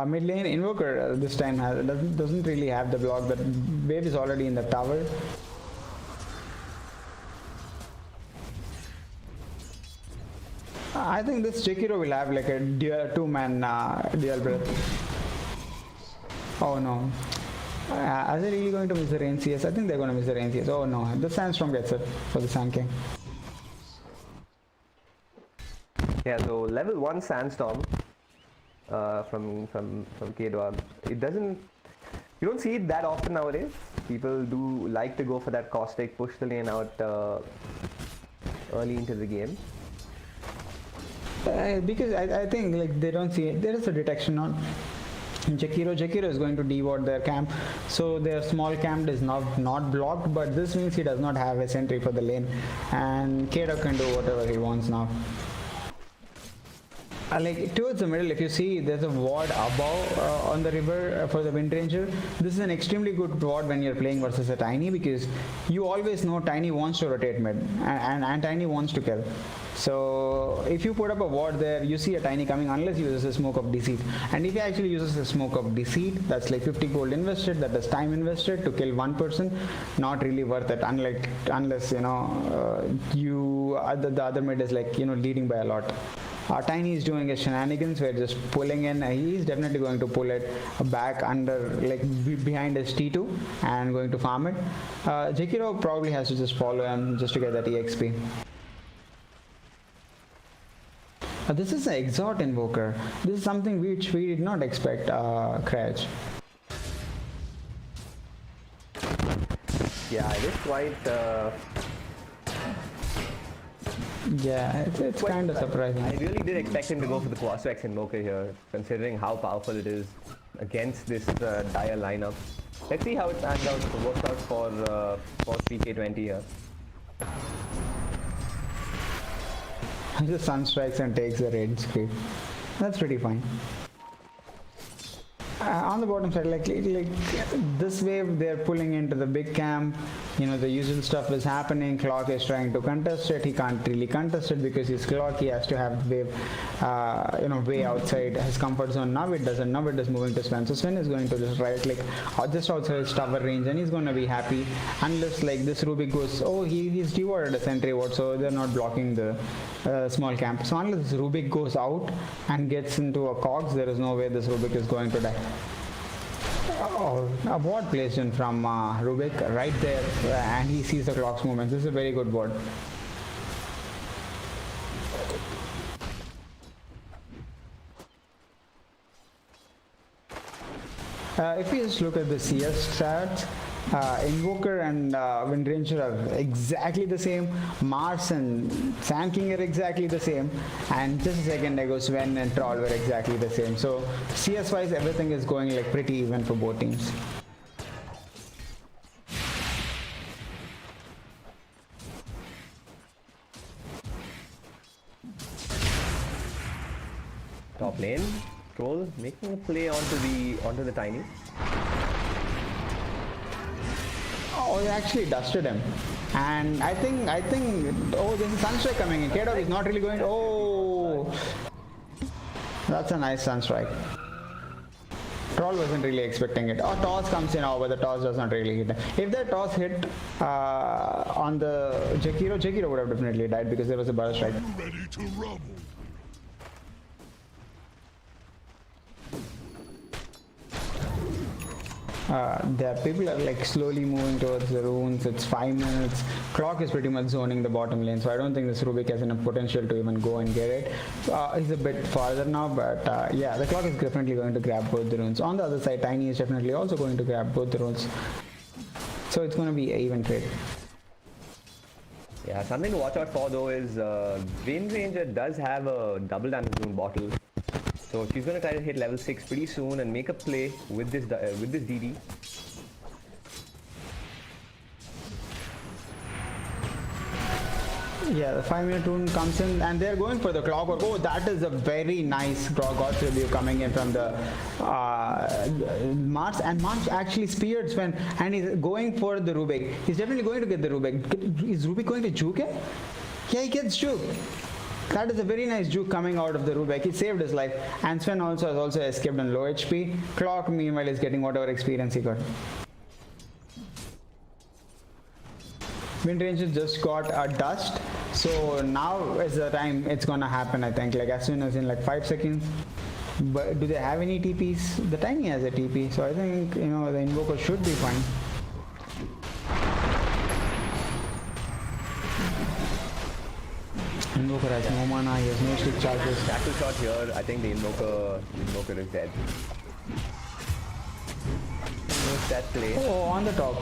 Mid lane Invoker this time doesn't really have the block, but Wave is already in the tower. I think this Jakiro will have like a two-man dual breath. Oh no. Are they really going to miss the rain CS? I think they're going to miss the rain CS. Oh no, the Sandstorm gets it for the Sand King. Yeah, so level 1 Sandstorm from K-Dog. You don't see it that often nowadays. People do like to go for that caustic, push the lane out early into the game. Because I think like they don't see it. There is a detection on Jakiro is going to deward their camp, so their small camp is not blocked, but this means he does not have a sentry for the lane, and K-Dog can do whatever he wants now. Like towards the middle, if you see there's a ward above on the river for the Wind Ranger. This is an extremely good ward when you're playing versus a Tiny, because you always know Tiny wants to rotate mid and Tiny wants to kill. So if you put up a ward there, you see a Tiny coming unless he uses a Smoke of Deceit. And if he actually uses a Smoke of Deceit, that's like 50 gold invested, that is time invested to kill one person. Not really worth it, unless the other mid is like leading by a lot. Tiny is doing his shenanigans. We're just pulling in. He's definitely going to pull it back under, like behind his T2 and going to farm it. Jakiro probably has to just follow him just to get that EXP. This is an Exhort Invoker. This is something which we did not expect, Cratch. Yeah, it is quite... yeah, it's kind of surprising. I really did expect him to go for the Quasvex Invoker here, considering how powerful it is against this dire lineup. Let's see how it pans out, works out for 3K20 here. The Sun strikes and takes the red script. That's pretty fine. On the bottom side, like this wave, they're pulling into the big camp. The usual stuff is happening. Clock is trying to contest it. He can't really contest it because he's Clock. He has to have the wave, way outside his comfort zone. Now it doesn't. Now it is moving to Sven. So Sven is going to just right click just outside his tower range, and he's going to be happy unless like this Rubik goes. Oh, he's devoted a sentry ward, so they're not blocking the small camp. So unless this Rubik goes out and gets into a cogs, there is no way this Rubik is going to die. Oh, a ward placed in from Rubik right there, and he sees the clock's movement. This is a very good ward. If you just look at the CS stats, Invoker and Wind Ranger are exactly the same. Mars and Sand King are exactly the same. And just a second ago, Sven and Troll were exactly the same. So CS wise, everything is going like pretty even for both teams. Top lane, Troll making a play onto the Tiny. Oh, he actually dusted him. And I think, oh, there's a Sunstrike coming in. K-Dog is not really going, oh. That's a nice Sunstrike. Troll wasn't really expecting it. Oh, toss comes in, but the toss does not really hit him. If that toss hit on the Jakiro would have definitely died because there was a burst strike. Ready to rumble. The people are like slowly moving towards the runes. It's 5 minutes. Clock is pretty much zoning the bottom lane, so I don't think this Rubik has enough potential to even go and get it. He's a bit farther now, but yeah, the Clock is definitely going to grab both the runes. On the other side, Tiny is definitely also going to grab both the runes. So it's going to be an even trade. Yeah, something to watch out for though is Wind Ranger does have a double damage rune bottle. So she's going to try to hit level 6 pretty soon and make a play with this DD. Yeah, the 5-minute rune comes in and they're going for the clock. Oh, that is a very nice God's review coming in from the Mars. And Mars actually speared Sven and he's going for the Rubik. He's definitely going to get the Rubik. Is Rubik going to juke it? Yeah, he gets juke. That is a very nice juke coming out of the Rubik. He saved his life. And Sven has also escaped on low HP. Clock, meanwhile, is getting whatever experience he got. Wind Ranger just got a dust. So now is the time it's gonna happen, I think. Like as soon as in like 5 seconds. But do they have any TPs? The Tiny has a TP. So I think, the Invoker should be fine. Invoker has no mana, he has no stick charges. Tackle shot here, I think the Invoker is dead. Missed that play. Oh, on the top.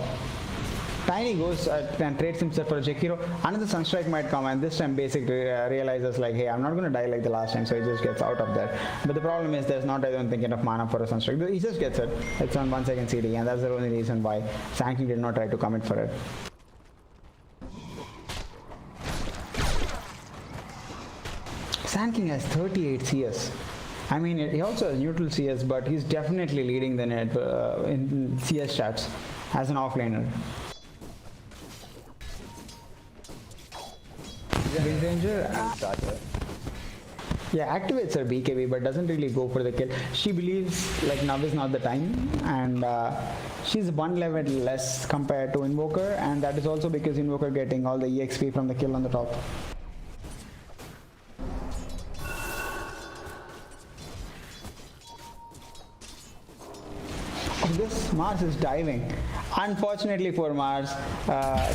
Tiny goes and trades himself for a Jakiro. Another Sunstrike might come and this time Basic realizes like, hey, I'm not going to die like the last time, so he just gets out of there. But the problem is there's not, I don't think, enough mana for a Sunstrike. He just gets it. It's on 1 second CD and that's the only reason why Sand King did not try to commit for it. Sand King has 38 CS. I mean, he also has neutral CS, but he's definitely leading the net in CS stats as an offlaner. Wind Ranger, yeah, activates her BKB, but doesn't really go for the kill. She believes like now is not the time, and she's 1 level less compared to Invoker, and that is also because Invoker getting all the EXP from the kill on the top. This Mars is diving. Unfortunately for Mars,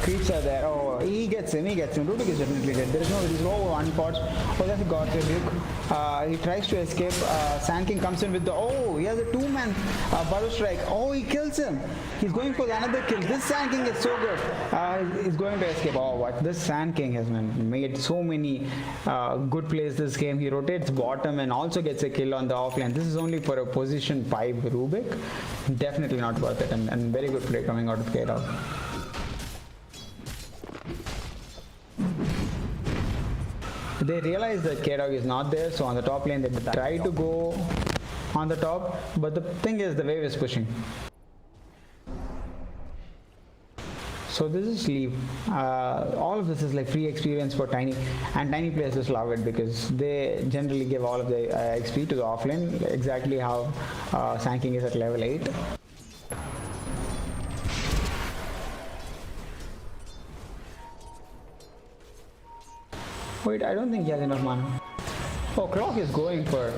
creeps are there. Oh, he gets him. Rubik is definitely dead. There's no unfortunate. Oh, that's a God rebuke. He tries to escape. Sand King comes in with the, he has a 2-man burrow strike. Oh, he kills him. He's going for another kill. This Sand King is so good. He's going to escape. Oh, what? This Sand King has made so many good plays this game. He rotates bottom and also gets a kill on the offlane. This is only for a position 5 Rubik. Definitely not worth it, and very good play coming out of K-Dog. They realize that K-Dog is not there, so on the top lane they try to go on the top, but the thing is the wave is pushing. So this is sleeve. All of this is like free experience for Tiny, and Tiny players just love it because they generally give all of the XP to the offlane, exactly how Sanking is at level 8. Wait, I don't think he has enough mana. Oh, Clock is going for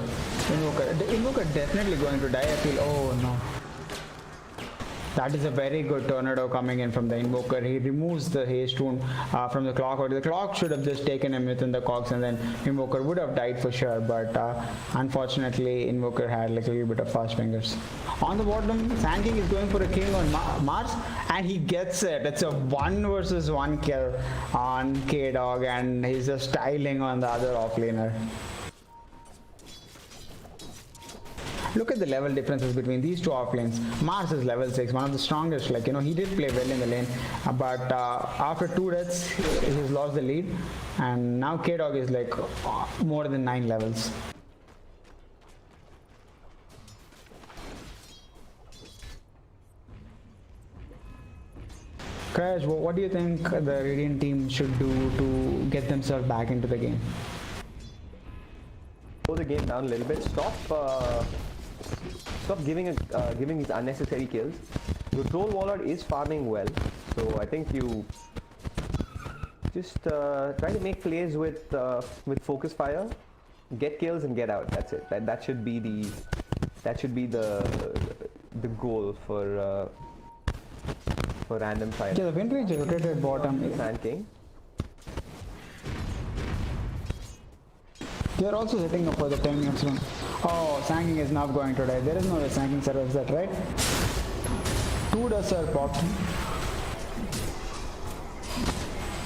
Invoker. The Invoker definitely going to die, I feel. Oh no. That is a very good tornado coming in from the Invoker. He removes the haste rune from the Clock. Or the Clock should have just taken him within the cogs, and then Invoker would have died for sure. But unfortunately, Invoker had like a little bit of fast fingers. On the bottom, Sanking is going for a king on Mars, and he gets it. It's a 1 versus 1 kill on K-Dog, and he's just styling on the other offlaner. Look at the level differences between these two offlanes. Mars is level 6, one of the strongest. Like, you know, he did play well in the lane, but after 2 deaths, he's lost the lead, and now K-Dog is like more than 9 levels. Crash, what do you think the Radiant team should do to get themselves back into the game? Slow the game down a little bit. Stop giving these unnecessary kills. Your Troll Warlord is farming well, so I think you just try to make plays with focus fire, get kills and get out. That's it. That should be the goal for random fire. Yeah, the win range rotated bottom. Sand King. They are also setting up for the 10 minutes run. Oh, Sanking is now going to die. There is no way Sanking survives that, right? 2 dust are popped.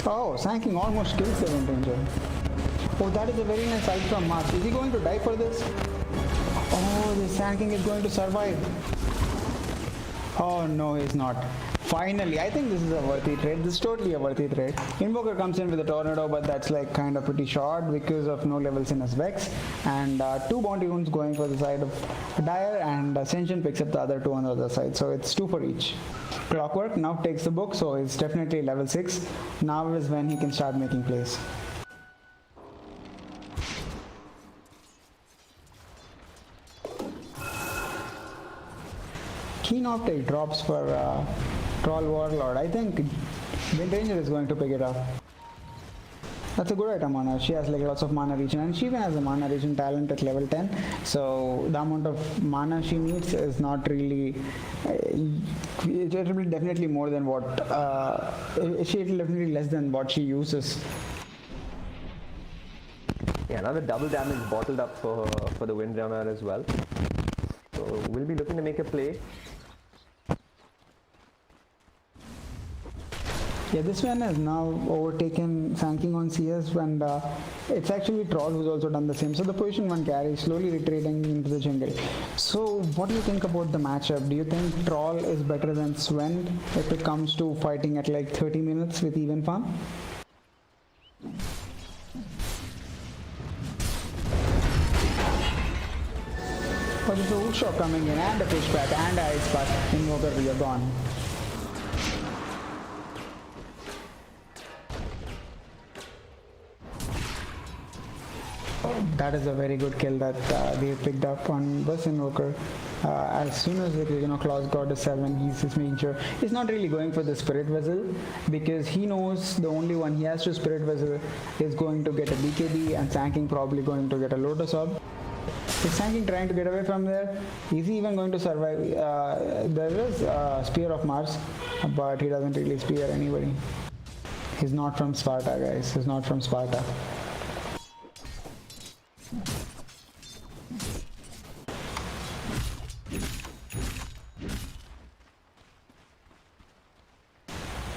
Oh, Sanking almost kills the Wind Ranger. Oh, that is a very nice ult from Mars. Is he going to die for this? Oh, the Sanking is going to survive. Oh no, he's not. Finally, I think this is a worthy trade. This is totally a worthy trade. Invoker comes in with a tornado, but that's like kind of pretty short because of no levels in his Vex. And 2 bounty runes going for the side of Dire, and Ascension picks up the other 2 on the other side. So it's 2 for each. Clockwork now takes the book, so it's definitely level 6. Now is when he can start making plays. Keen Optic drops for Troll Warlord. I think Wind Ranger is going to pick it up. That's a good item on her. She has like lots of mana regen, and she even has a mana regen talent at level 10. So the amount of mana she needs is not really. It will be definitely more than what. She will definitely less than what she uses. Yeah, another double damage bottled up for the Windjammer as well. So we'll be looking to make a play. Yeah, this one has now overtaken Sanking on CS, and it's actually Troll who's also done the same. So the position 1 carry slowly retreating into the jungle. So what do you think about the matchup? Do you think Troll is better than Sven if it comes to fighting at like 30 minutes with even farm? Oh, there's a wood shot coming in, and a pushback, and a ice pack. Invoker, you're gone. That is a very good kill that they picked up on this Invoker. As soon as Claus got to 7, he's just making sure he's not really going for the Spirit Vessel, because he knows the only one he has to Spirit Vessel is going to get a BKB, and Sanking probably going to get a Lotus Orb. Is Sanking trying to get away from there? Is he even going to survive? There is Spear of Mars, but he doesn't really spear anybody. He's not from Sparta, guys. He's not from Sparta.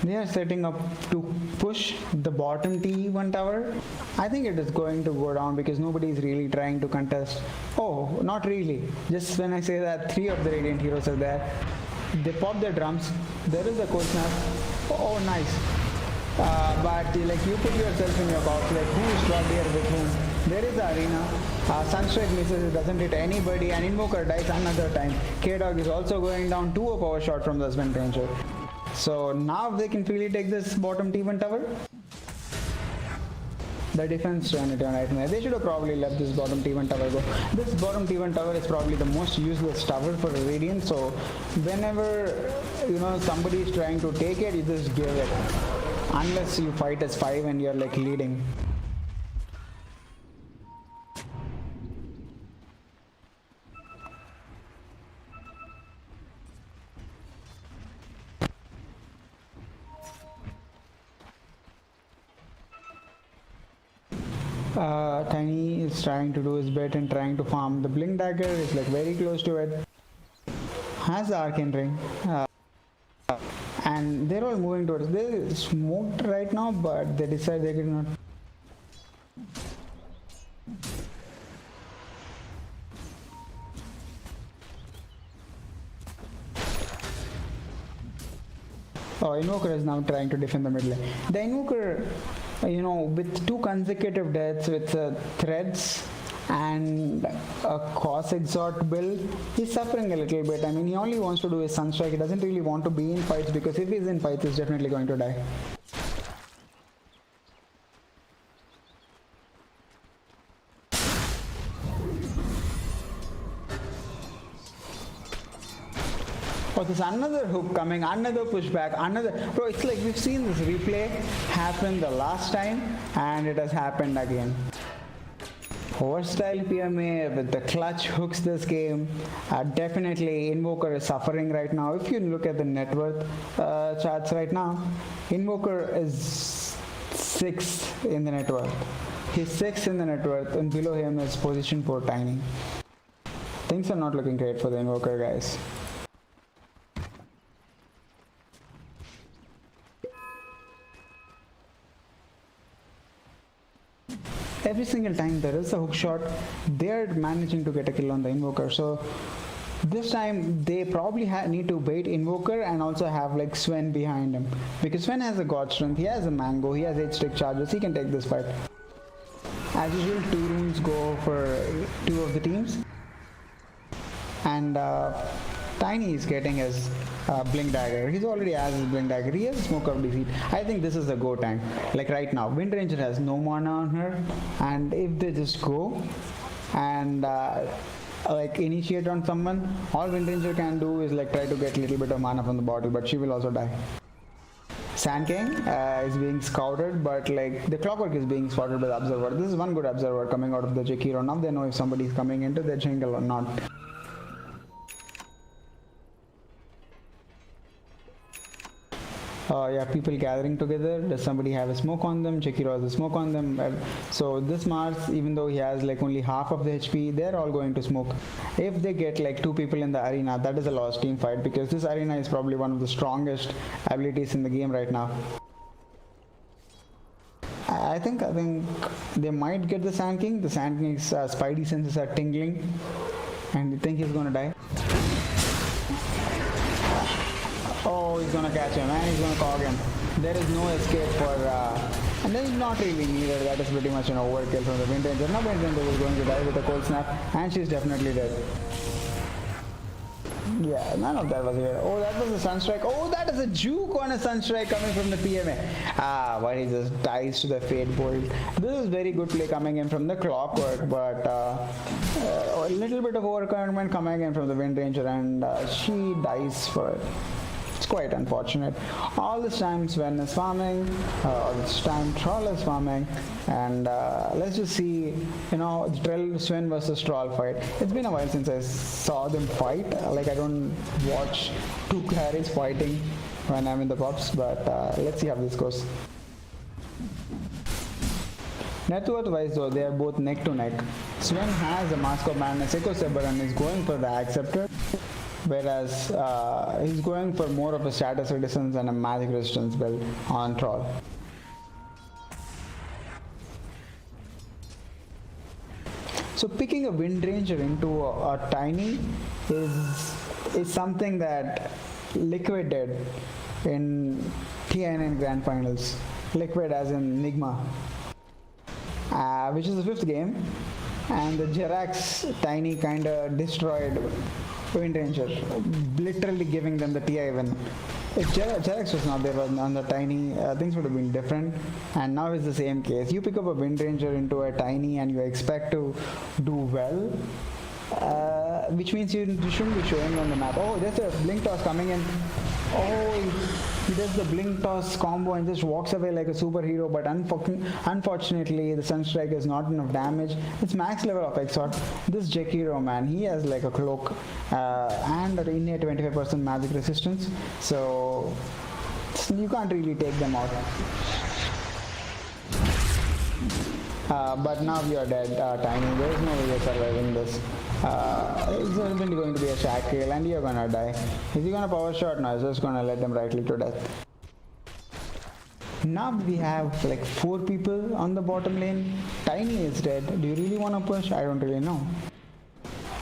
They are setting up to push the bottom T1 tower. I think it is going to go down because nobody is really trying to contest. Oh, not really. Just when I say that 3 of the Radiant heroes are there, they pop their drums. There is a cold snap. Oh, nice. But like you put yourself in your box, like who is dropped here with whom? There is the arena. Sunstrike misses, it doesn't hit anybody, and Invoker dies another time. K-Dog is also going down to a power shot from the Sven Ranger. So now they can freely take this bottom T1 tower. The defense turned it on right now. They should have probably let this bottom T1 tower go. This bottom T1 tower is probably the most useless tower for Radiant, so whenever somebody is trying to take it, you just give it. Unless you fight as 5 and you're like leading. Tiny is trying to do his bit and trying to farm. The Blink Dagger is like very close to it. Has the Arcane Ring. And they're all moving towards. They smoked right now, but they decide they did not. Oh, Invoker is now trying to defend the mid lane. The Invoker, with 2 consecutive deaths with threads and a Cos Exhort build, he's suffering a little bit. I mean, he only wants to do his Sunstrike. He doesn't really want to be in fights, because if he's in fights, he's definitely going to die. Oh, there's another hook coming, another pushback, another. Bro, it's like we've seen this replay happen the last time, and it has happened again. Versatile PMA with the clutch hooks this game. Definitely Invoker is suffering right now. If you look at the net worth charts right now, Invoker is 6th in the net worth. He's 6th in the net worth, and below him is position 4 Tiny. Things are not looking great for the Invoker, guys. Every single time there is a hook shot, they're managing to get a kill on the Invoker. So this time they probably need to bait Invoker and also have like Sven behind him, because Sven has a God Strength, he has a Mango, he has 8 stick charges, he can take this fight. As usual, 2 runes go for 2 of the teams, and Tiny is getting his Blink Dagger. He's already has his Blink Dagger. He has a Smoke of Defeat. I think this is the go time. Like right now, Wind Ranger has no mana on her, and if they just go and like initiate on someone, all Wind Ranger can do is like try to get a little bit of mana from the bottle, but she will also die. Sand King is being scouted, but like the Clockwork is being spotted by the Observer. This is one good Observer coming out of the Jakiro. Now they know if somebody is coming into their jungle or not. Yeah, people gathering together. Does somebody have a smoke on them? Jakiro has a smoke on them. So this Mars, even though he has like only half of the HP, they're all going to smoke. If they get like 2 people in the arena, that is a lost team fight, because this arena is probably one of the strongest abilities in the game right now. I think they might get the Sand King. The Sand King's spidey senses are tingling, and they think he's gonna die. Oh, he's gonna catch him, and he's gonna cog him. There is no escape for, and then not really needed. That is pretty much an overkill from the Wind Ranger. Now Wind Ranger is going to die with a cold snap, and she's definitely dead. Yeah, none of that was here. Oh, that was a Sunstrike. Oh, that is a juke on a Sunstrike coming from the PMA. But he just dies to the Fate Bolt. This is very good play coming in from the Clockwork, but a little bit of overcommitment coming in from the Wind Ranger, and she dies for it. It's quite unfortunate. All this time Sven is farming, all this time Troll is farming, and let's just see, Sven versus Troll fight. It's been a while since I saw them fight. Like, I don't watch 2 carries fighting when I'm in the pubs, but let's see how this goes. Net worth wise though, they are both neck to neck. Sven has a Mask of Madness, Echo Saber, and is going for the Acceptor, whereas he's going for more of a status resistance and a magic resistance build on Troll. So picking a Wind Ranger into a Tiny is something that Liquid did in TNN Grand Finals. Liquid as in Nigma, which is the 5th game. and the Jerax Tiny kind of destroyed Wind Ranger, literally giving them the TI win. If Jerax was not there on the Tiny, things would have been different, and now it's the same case. You pick up a Wind Ranger into a Tiny and you expect to do well, which means you shouldn't be showing on the map. Oh, there's a blink toss coming in. Oh, he does the blink toss combo and just walks away like a superhero, but unfortunately the Sunstrike is not enough damage. It's max level of Exort. This Jakiro, man, he has like a cloak and an innate 25% magic resistance, so you can't really take them out. But now you're dead, Tiny. There is no way you're surviving this. It's definitely going to be a shackle and you're gonna die. Is he gonna power shot? No, he's just gonna let them right click to death. Now we have like 4 people on the bottom lane. Tiny is dead. Do you really want to push? I don't really know.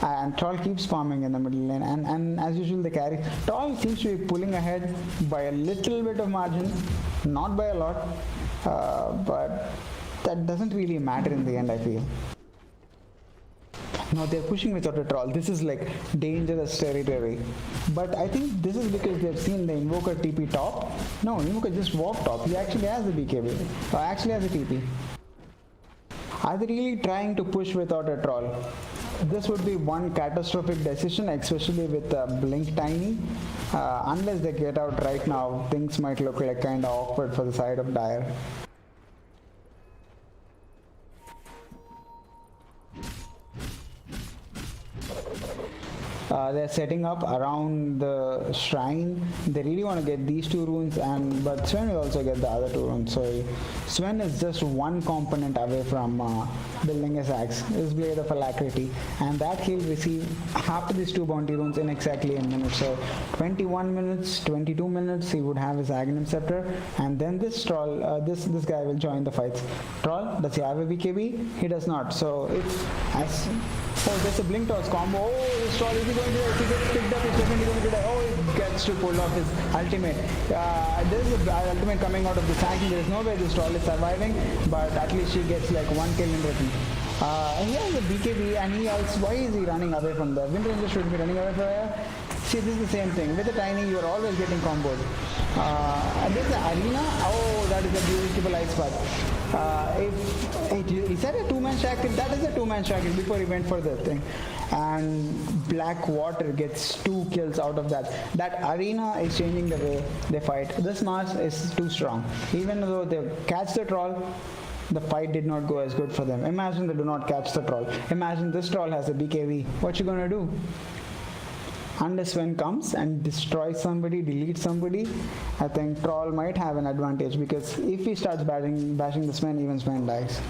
And Troll keeps farming in the middle lane, and as usual the carry. Troll seems to be pulling ahead by a little bit of margin, not by a lot, but that doesn't really matter in the end, I feel. Now they're pushing without a Troll. This is like dangerous territory. But I think this is because they've seen the Invoker TP top. No, Invoker just walked top. He actually has the BKB. Actually has a TP. Are they really trying to push without a Troll? This would be one catastrophic decision, especially with Blink Tiny. Unless they get out right now, things might look like kind of awkward for the side of Dire. They're setting up around the shrine. They really want to get these 2 runes, but Sven will also get the other 2 runes. So Sven is just one component away from building his axe, his Blade of Alacrity, and that he'll receive after these 2 bounty runes in exactly a minute. So 21 minutes, 22 minutes, he would have his Aghanim Scepter, and then this Troll, this guy will join the fights. Troll, does he have a BKB? He does not. So it's as oh, there's a blink toss combo. Oh, this Troll, is he going to die? If he gets picked up, he's definitely going to die. Oh, he gets to pull off his ultimate. There is an ultimate coming out of the tanking. There is no way this Troll is surviving, but at least he gets like 1 kill in return. He has a BKB, and he also, why is he running away from there? Wind Ranger should be running away from there. See, this is the same thing. With the Tiny, you are always getting combos. There's the Arena. Oh, that is a beautiful ice path. Is that a 2-man shackle? That is a 2-man shackle before he went for the thing. And Black Water gets 2 kills out of that. That Arena is changing the way they fight. This Mars is too strong. Even though they catch the Troll, the fight did not go as good for them. Imagine they do not catch the Troll. Imagine this Troll has a BKB. What you gonna do? Unless Sven comes and destroys somebody, deletes somebody, I think Troll might have an advantage, because if he starts bashing the Sven, even Sven dies.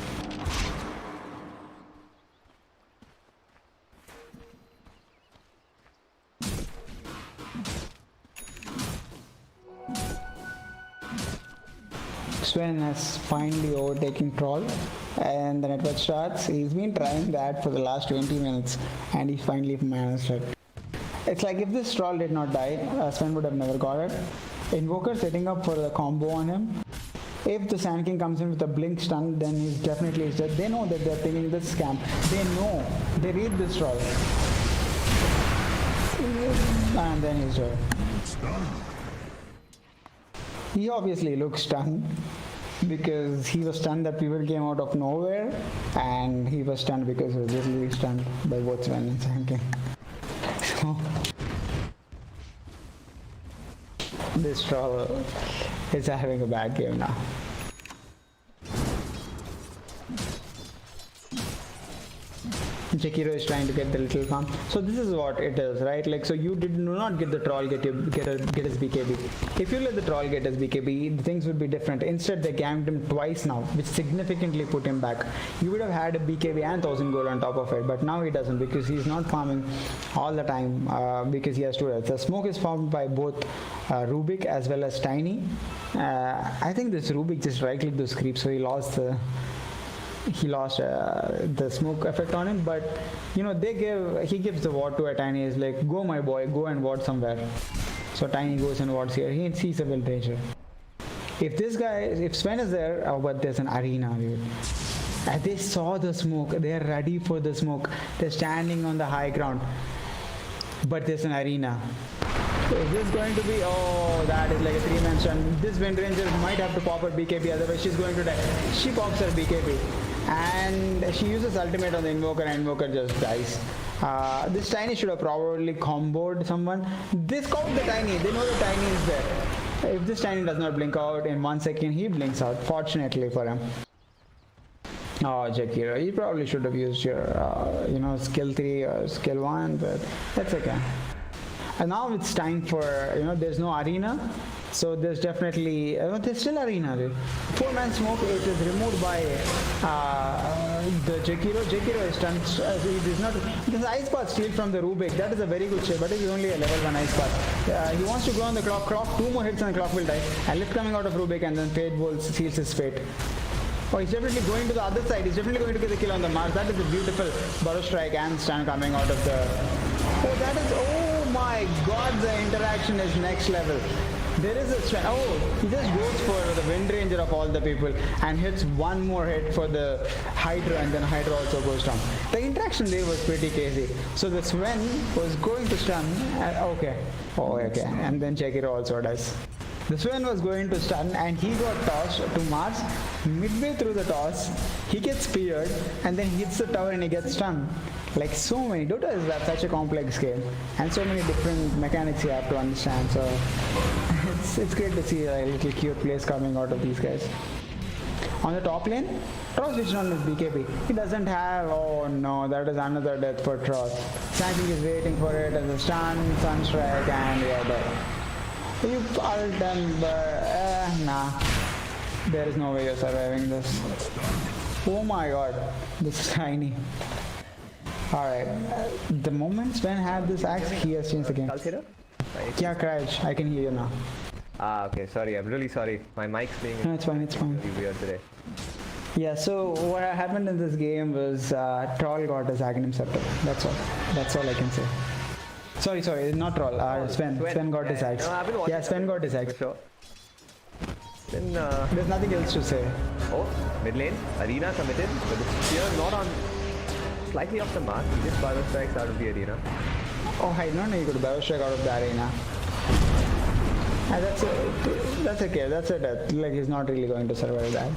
Sven has finally overtaken Troll, and the network starts. He's been trying that for the last 20 minutes, and he finally managed it. It's like if this Troll did not die, Sven would have never got it. Invoker setting up for the combo on him. If the Sand King comes in with a blink stun, then he's definitely dead. They know that they're taking this scam. They know. They read this Troll. And then he's dead. He obviously looks stunned, because he was stunned that people came out of nowhere, and he was stunned because he was literally stunned by both Sven and Sand King. So this Troll is having a bad game now. Jakiro is trying to get the little farm. So this is what it is, right? Like, so you do not get the Troll get his BKB. If you let the Troll get his BKB, things would be different. Instead, they ganked him twice now, which significantly put him back. You would have had a BKB and 1000 gold on top of it, but now he doesn't, because he's not farming all the time, because he has to. The smoke is farmed by both Rubik as well as Tiny. I think this Rubik just right-clicked those creeps, so he lost the smoke effect on him. But you know, he gives the ward to a Tiny. Is like, go my boy, go and ward somewhere. So Tiny goes and wards here. He sees a Wild Ranger. If Sven is there, but there's an Arena, dude. They saw the smoke. They are ready for the smoke. They're standing on the high ground. But there's an arena. Is this going to be... Oh, that is like a 3-man stun. This Wind Ranger might have to pop her BKB, otherwise she's going to die. She pops her BKB. And she uses ultimate on the Invoker, and Invoker just dies. This Tiny should have probably comboed someone. They scout the Tiny. They know the Tiny is there. If this Tiny does not blink out in 1 second, he blinks out. Fortunately for him. Oh, Jakiro, you probably should have used your, skill 3 or skill 1, but that's okay. And now it's time for, there's no arena. So there's definitely, there's still arena. 4-man smoke, it is removed by the Jakiro. Jakiro is stunned. It is not, this ice path steal from the Rubik. That is a very good shot, but it is only a level 1 ice path. He wants to go on the clock. 2 more hits and the clock will die. A lift coming out of Rubik, and then Fate Bolt seals his fate. Oh, he's definitely going to the other side. He's definitely going to get the kill on the Mars. That is a beautiful Burrow Strike and stun coming out of the... Oh, that is... Oh my god, the interaction is next level. There is a strength. Oh, he just goes for the Wind Ranger of all the people and hits one more hit for the Hydra, and then Hydra also goes down. The interaction there was pretty crazy. So the Sven was going to stun. Okay. Oh, okay. And then Jakiro also dies. The Sven was going to stun, and he got tossed to Mars. Midway through the toss, he gets speared, and then he hits the tower and he gets stunned. Like so many. Dota is such a complex game, and so many different mechanics you have to understand. So it's great to see a little cute plays coming out of these guys. On the top lane, Tross switched on his BKB. He doesn't have... Oh no, that is another death for Tross. Sanking is waiting for it as a stun, Sunstrike, and we are dead. You are done, but nah. There is no way you're surviving this. Oh my god, this is tiny. Alright, the moment Sven had this axe, he has changed the game. Yeah, Crash, I can hear you now. Ah, okay, sorry, I'm really sorry. My mic's being No, it's fine, it's fine. really weird today. Yeah, so what happened in this game was Troll got his Aghanim Scepter. That's all. That's all I can say. Sorry, not Troll. Sven got his axe. Yeah, Sven got his axe. Sure. Then, There's nothing else to say. oh, mid lane, arena committed, but the spear not on, slightly off the mark. He just Burrow Strikes out of the arena. Oh, I don't know you could Burrow Strike out of the arena. That's okay, that's a death. Like, he's not really going to survive that.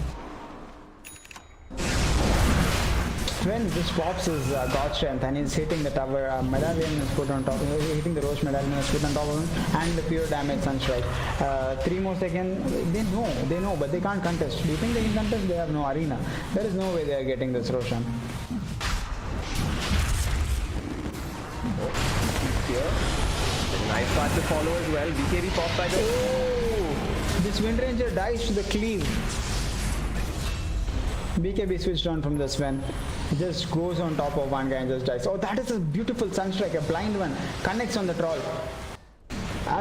Sven just pops his God Strength and he's hitting the tower. Medallion is put on top of him, hitting the Roche Medallion is put on top of him, and the pure damage Sunstrike. 3 more seconds, they know, but they can't contest. Do you think they can contest? They have no arena. There is no way they are getting this Roshan. Here. Nice part to follow as well. BKB popped by the... Oh! This Wind Ranger dies to the cleave. BKB switched on from the Sven. He just goes on top of one guy and just dies. Oh, that is a beautiful Sunstrike, a blind one. Connects on the Troll.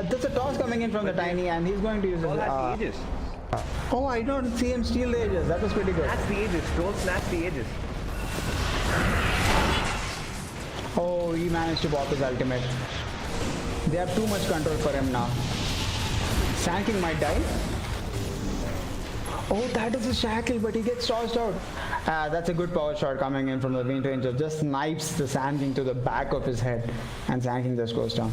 There's a toss coming in from the Tiny, and he's going to use his... Troll has the Aegis. Oh, I don't see him steal the Aegis. That was pretty good. Snatch the Aegis. Troll snatch the Aegis. Oh, he managed to pop his ultimate. They have too much control for him now. Sanking might die. Oh, that is a shackle, but he gets tossed out. That's a good power shot coming in from the Wind Ranger. Just snipes the Sanking to the back of his head, and Sanking just goes down.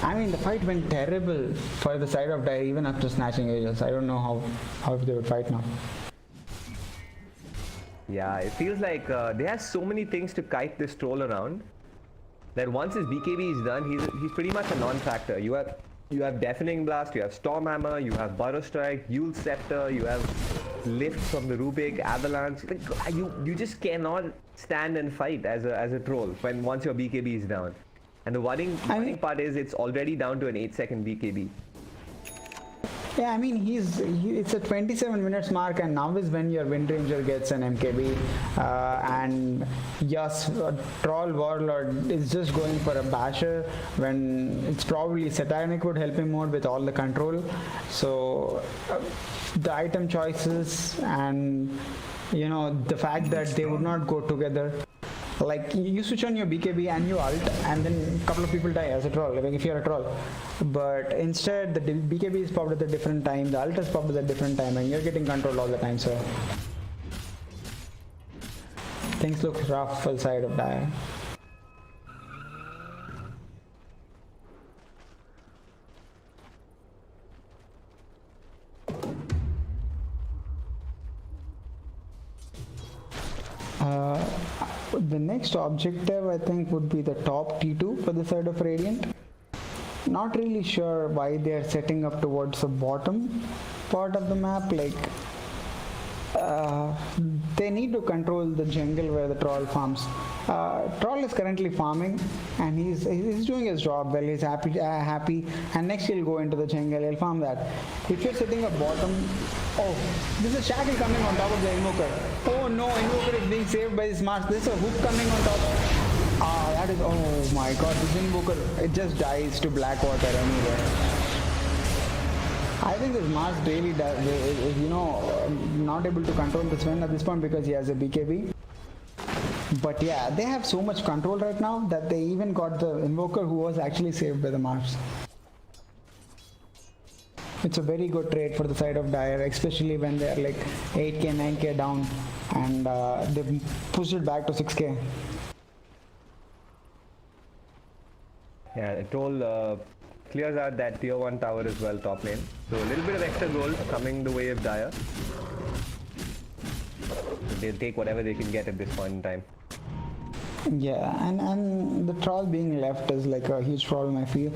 I mean, the fight went terrible for the side of Dire even after snatching Aegis. I don't know how they would fight now. Yeah, it feels like they have so many things to kite this Troll around that once his BKB is done, he's pretty much a non-factor. You have Deafening Blast, you have Storm Hammer, you have Burrow Strike, Yule Scepter, you have Lift from the Rubik, Avalanche. Like, you just cannot stand and fight as a Troll once your BKB is down. And the worrying part is it's already down to an 8-second BKB. Yeah, I mean, it's a 27 minutes mark, and now is when your Wind Ranger gets an MKB, and yes, Troll Warlord is just going for a basher when it's probably Satanic would help him more with all the control. So the item choices and the fact that they would not go together Like you switch on your BKB and you ult, and then a couple of people die as a troll, like if you're a troll. But instead, the BKB is popped at a different time, the ult is popped at a different time, and you're getting controlled all the time. So things look rough for the side of Dire. The next objective I think would be the top T2 for the side of Radiant. Not really sure why they are setting up towards the bottom part of the map. Like they need to control the jungle where the troll farms. Troll is currently farming and he's doing his job well. He's happy, and next he'll go into the jungle, he'll farm that. If you're sitting at bottom, oh, this is Shackle coming on top of the Invoker. Oh no, Invoker is being saved by this Mars. There's a hook coming on top. That is, oh my god, this Invoker, it just dies to Blackwater anyway. I think this Mars really is, not able to control the Sven at this point because he has a BKB. But yeah, they have so much control right now that they even got the Invoker who was actually saved by the Mars. It's a very good trade for the side of Dire, especially when they're like 8k, 9k down, and they pushed it back to 6k. Yeah, it all clears out that tier 1 tower as well, top lane. So a little bit of extra gold coming the way of Dire. They'll take whatever they can get at this point in time. Yeah, and the troll being left is like a huge problem, I feel.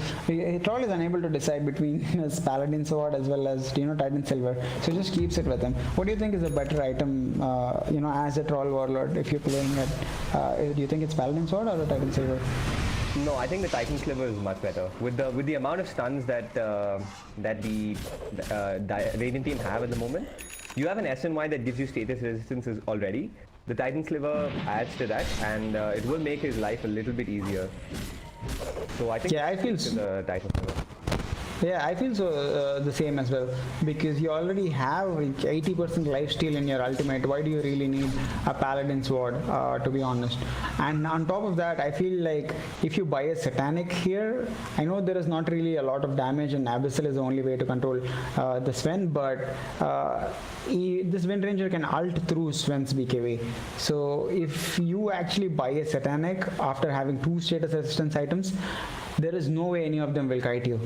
Troll is unable to decide between his Paladin Sword as well as, Titan Silver. So just keeps it with him. What do you think is a better item, as a Troll Warlord if you're playing it? Do you think it's Paladin Sword or the Titan Silver? No, I think the Titan Sliver is much better. With the amount of stuns that the Radiant team have at the moment, you have an SNY that gives you status resistances already. The Titan Sliver adds to that, and it will make his life a little bit easier. So I think I feel the Titan Sliver. Yeah, I feel so the same as well, because you already have 80% lifesteal in your ultimate. Why do you really need a Paladin Sword, to be honest? And on top of that, I feel like if you buy a Satanic here, I know there is not really a lot of damage and Abyssal is the only way to control the Sven, but this Wind Ranger can ult through Sven's BKB. So if you actually buy a Satanic after having 2 status resistance items, there is no way any of them will kite you.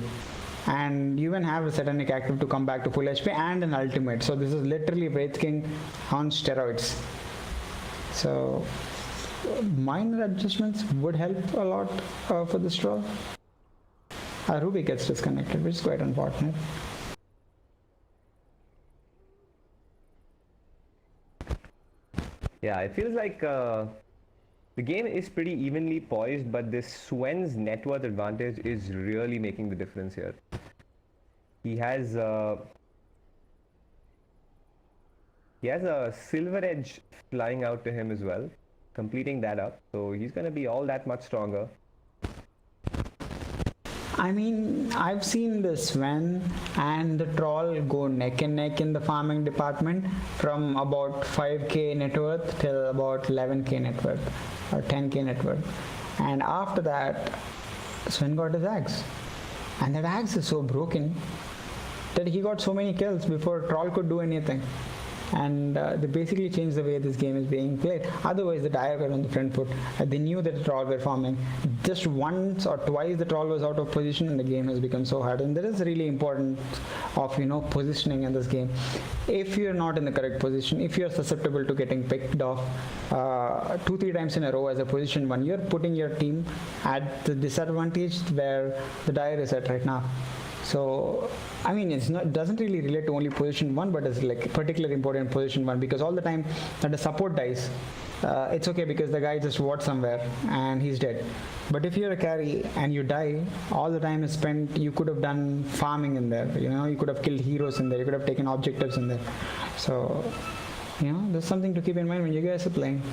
And you even have a Satanic active to come back to full HP and an ultimate. So this is literally Wraith King on steroids. So minor adjustments would help a lot for this troll. Ruby gets disconnected, which is quite unfortunate. Yeah, it feels like the game is pretty evenly poised, but this Swen's net worth advantage is really making the difference here. He has a Silver Edge flying out to him as well, completing that up. So he's going to be all that much stronger. I mean, I've seen the Sven and the Troll go neck and neck in the farming department from about 5k net worth till about 11k net worth or 10k net worth. And after that, Sven got his axe. And that axe is so broken that he got so many kills before Troll could do anything. And they basically changed the way this game is being played. Otherwise, the Dire were on the front foot. They knew that the Troll were farming. Just once or twice the Troll was out of position and the game has become so hard. And there is really important of, positioning in this game. If you're not in the correct position, if you're susceptible to getting picked off 2-3 times in a row as a position 1, you're putting your team at the disadvantage where the Dire is at right now. So, I mean, it doesn't really relate to only position 1, but it's like particularly important position 1, because all the time that the support dies, it's okay because the guy just wards somewhere and he's dead. But if you're a carry and you die, all the time is spent, you could have done farming in there, you could have killed heroes in there, you could have taken objectives in there. So, there's something to keep in mind when you guys are playing.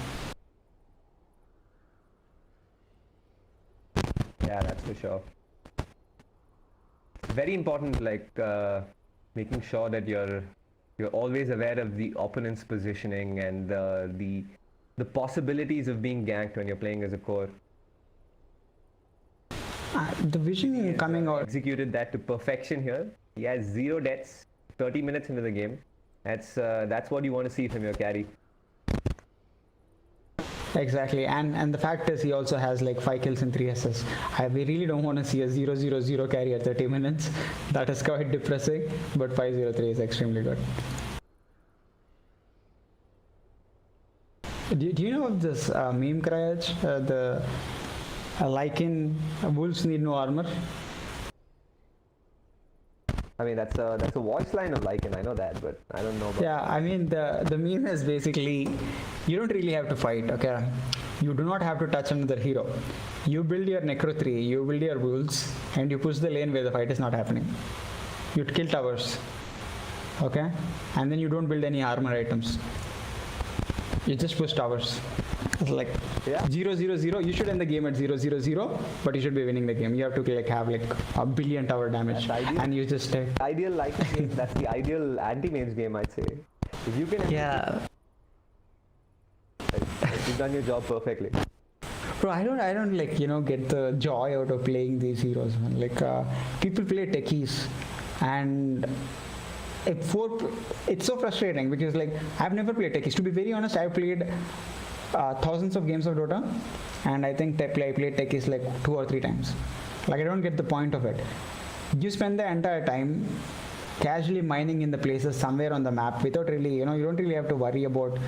Yeah, that's for sure. Very important, like making sure that you're always aware of the opponent's positioning and the the possibilities of being ganked when you're playing as a core. The vision coming out. Executed that to perfection here. He has 0 deaths 30 minutes into the game. That's what you want to see from your carry. Exactly, and the fact is he also has like 5 kills and 3 assists. We really don't want to see a 0-0-0 carry at 30 minutes. That is quite depressing, but 5-0-3 is extremely good. Do you know of this meme, Krayaj? The Lycan wolves need no armor? I mean, that's a voice line of Lycan, I know that, but I don't know about. Yeah, I mean, the meme is basically, you don't really have to fight, okay? You do not have to touch another hero. You build your Necro 3, you build your wolves, and you push the lane where the fight is not happening. You kill towers, okay? And then you don't build any armor items. You just push towers. It's like 0-0-0. You should end the game at 0-0-0, but you should be winning the game. You have to like have like a billion tower damage, and you just take. Ideal Lycan game. That's the ideal anti-mage game, I'd say. If you can. Yeah. You've done your job perfectly. Bro, I don't like get the joy out of playing these heroes, man. Like people play techies, and it's so frustrating because like I've never played techies. To be very honest, I've played thousands of games of Dota, and I think I played techies like 2 or 3 times. Like I don't get the point of it. You spend the entire time casually mining in the places somewhere on the map without really, you don't really have to worry about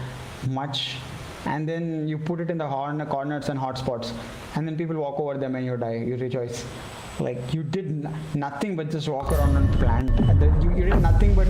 much. And then you put it in the corners and hotspots, and then people walk over them and you die. You rejoice. Like you did nothing but just walk around and plant. You did nothing but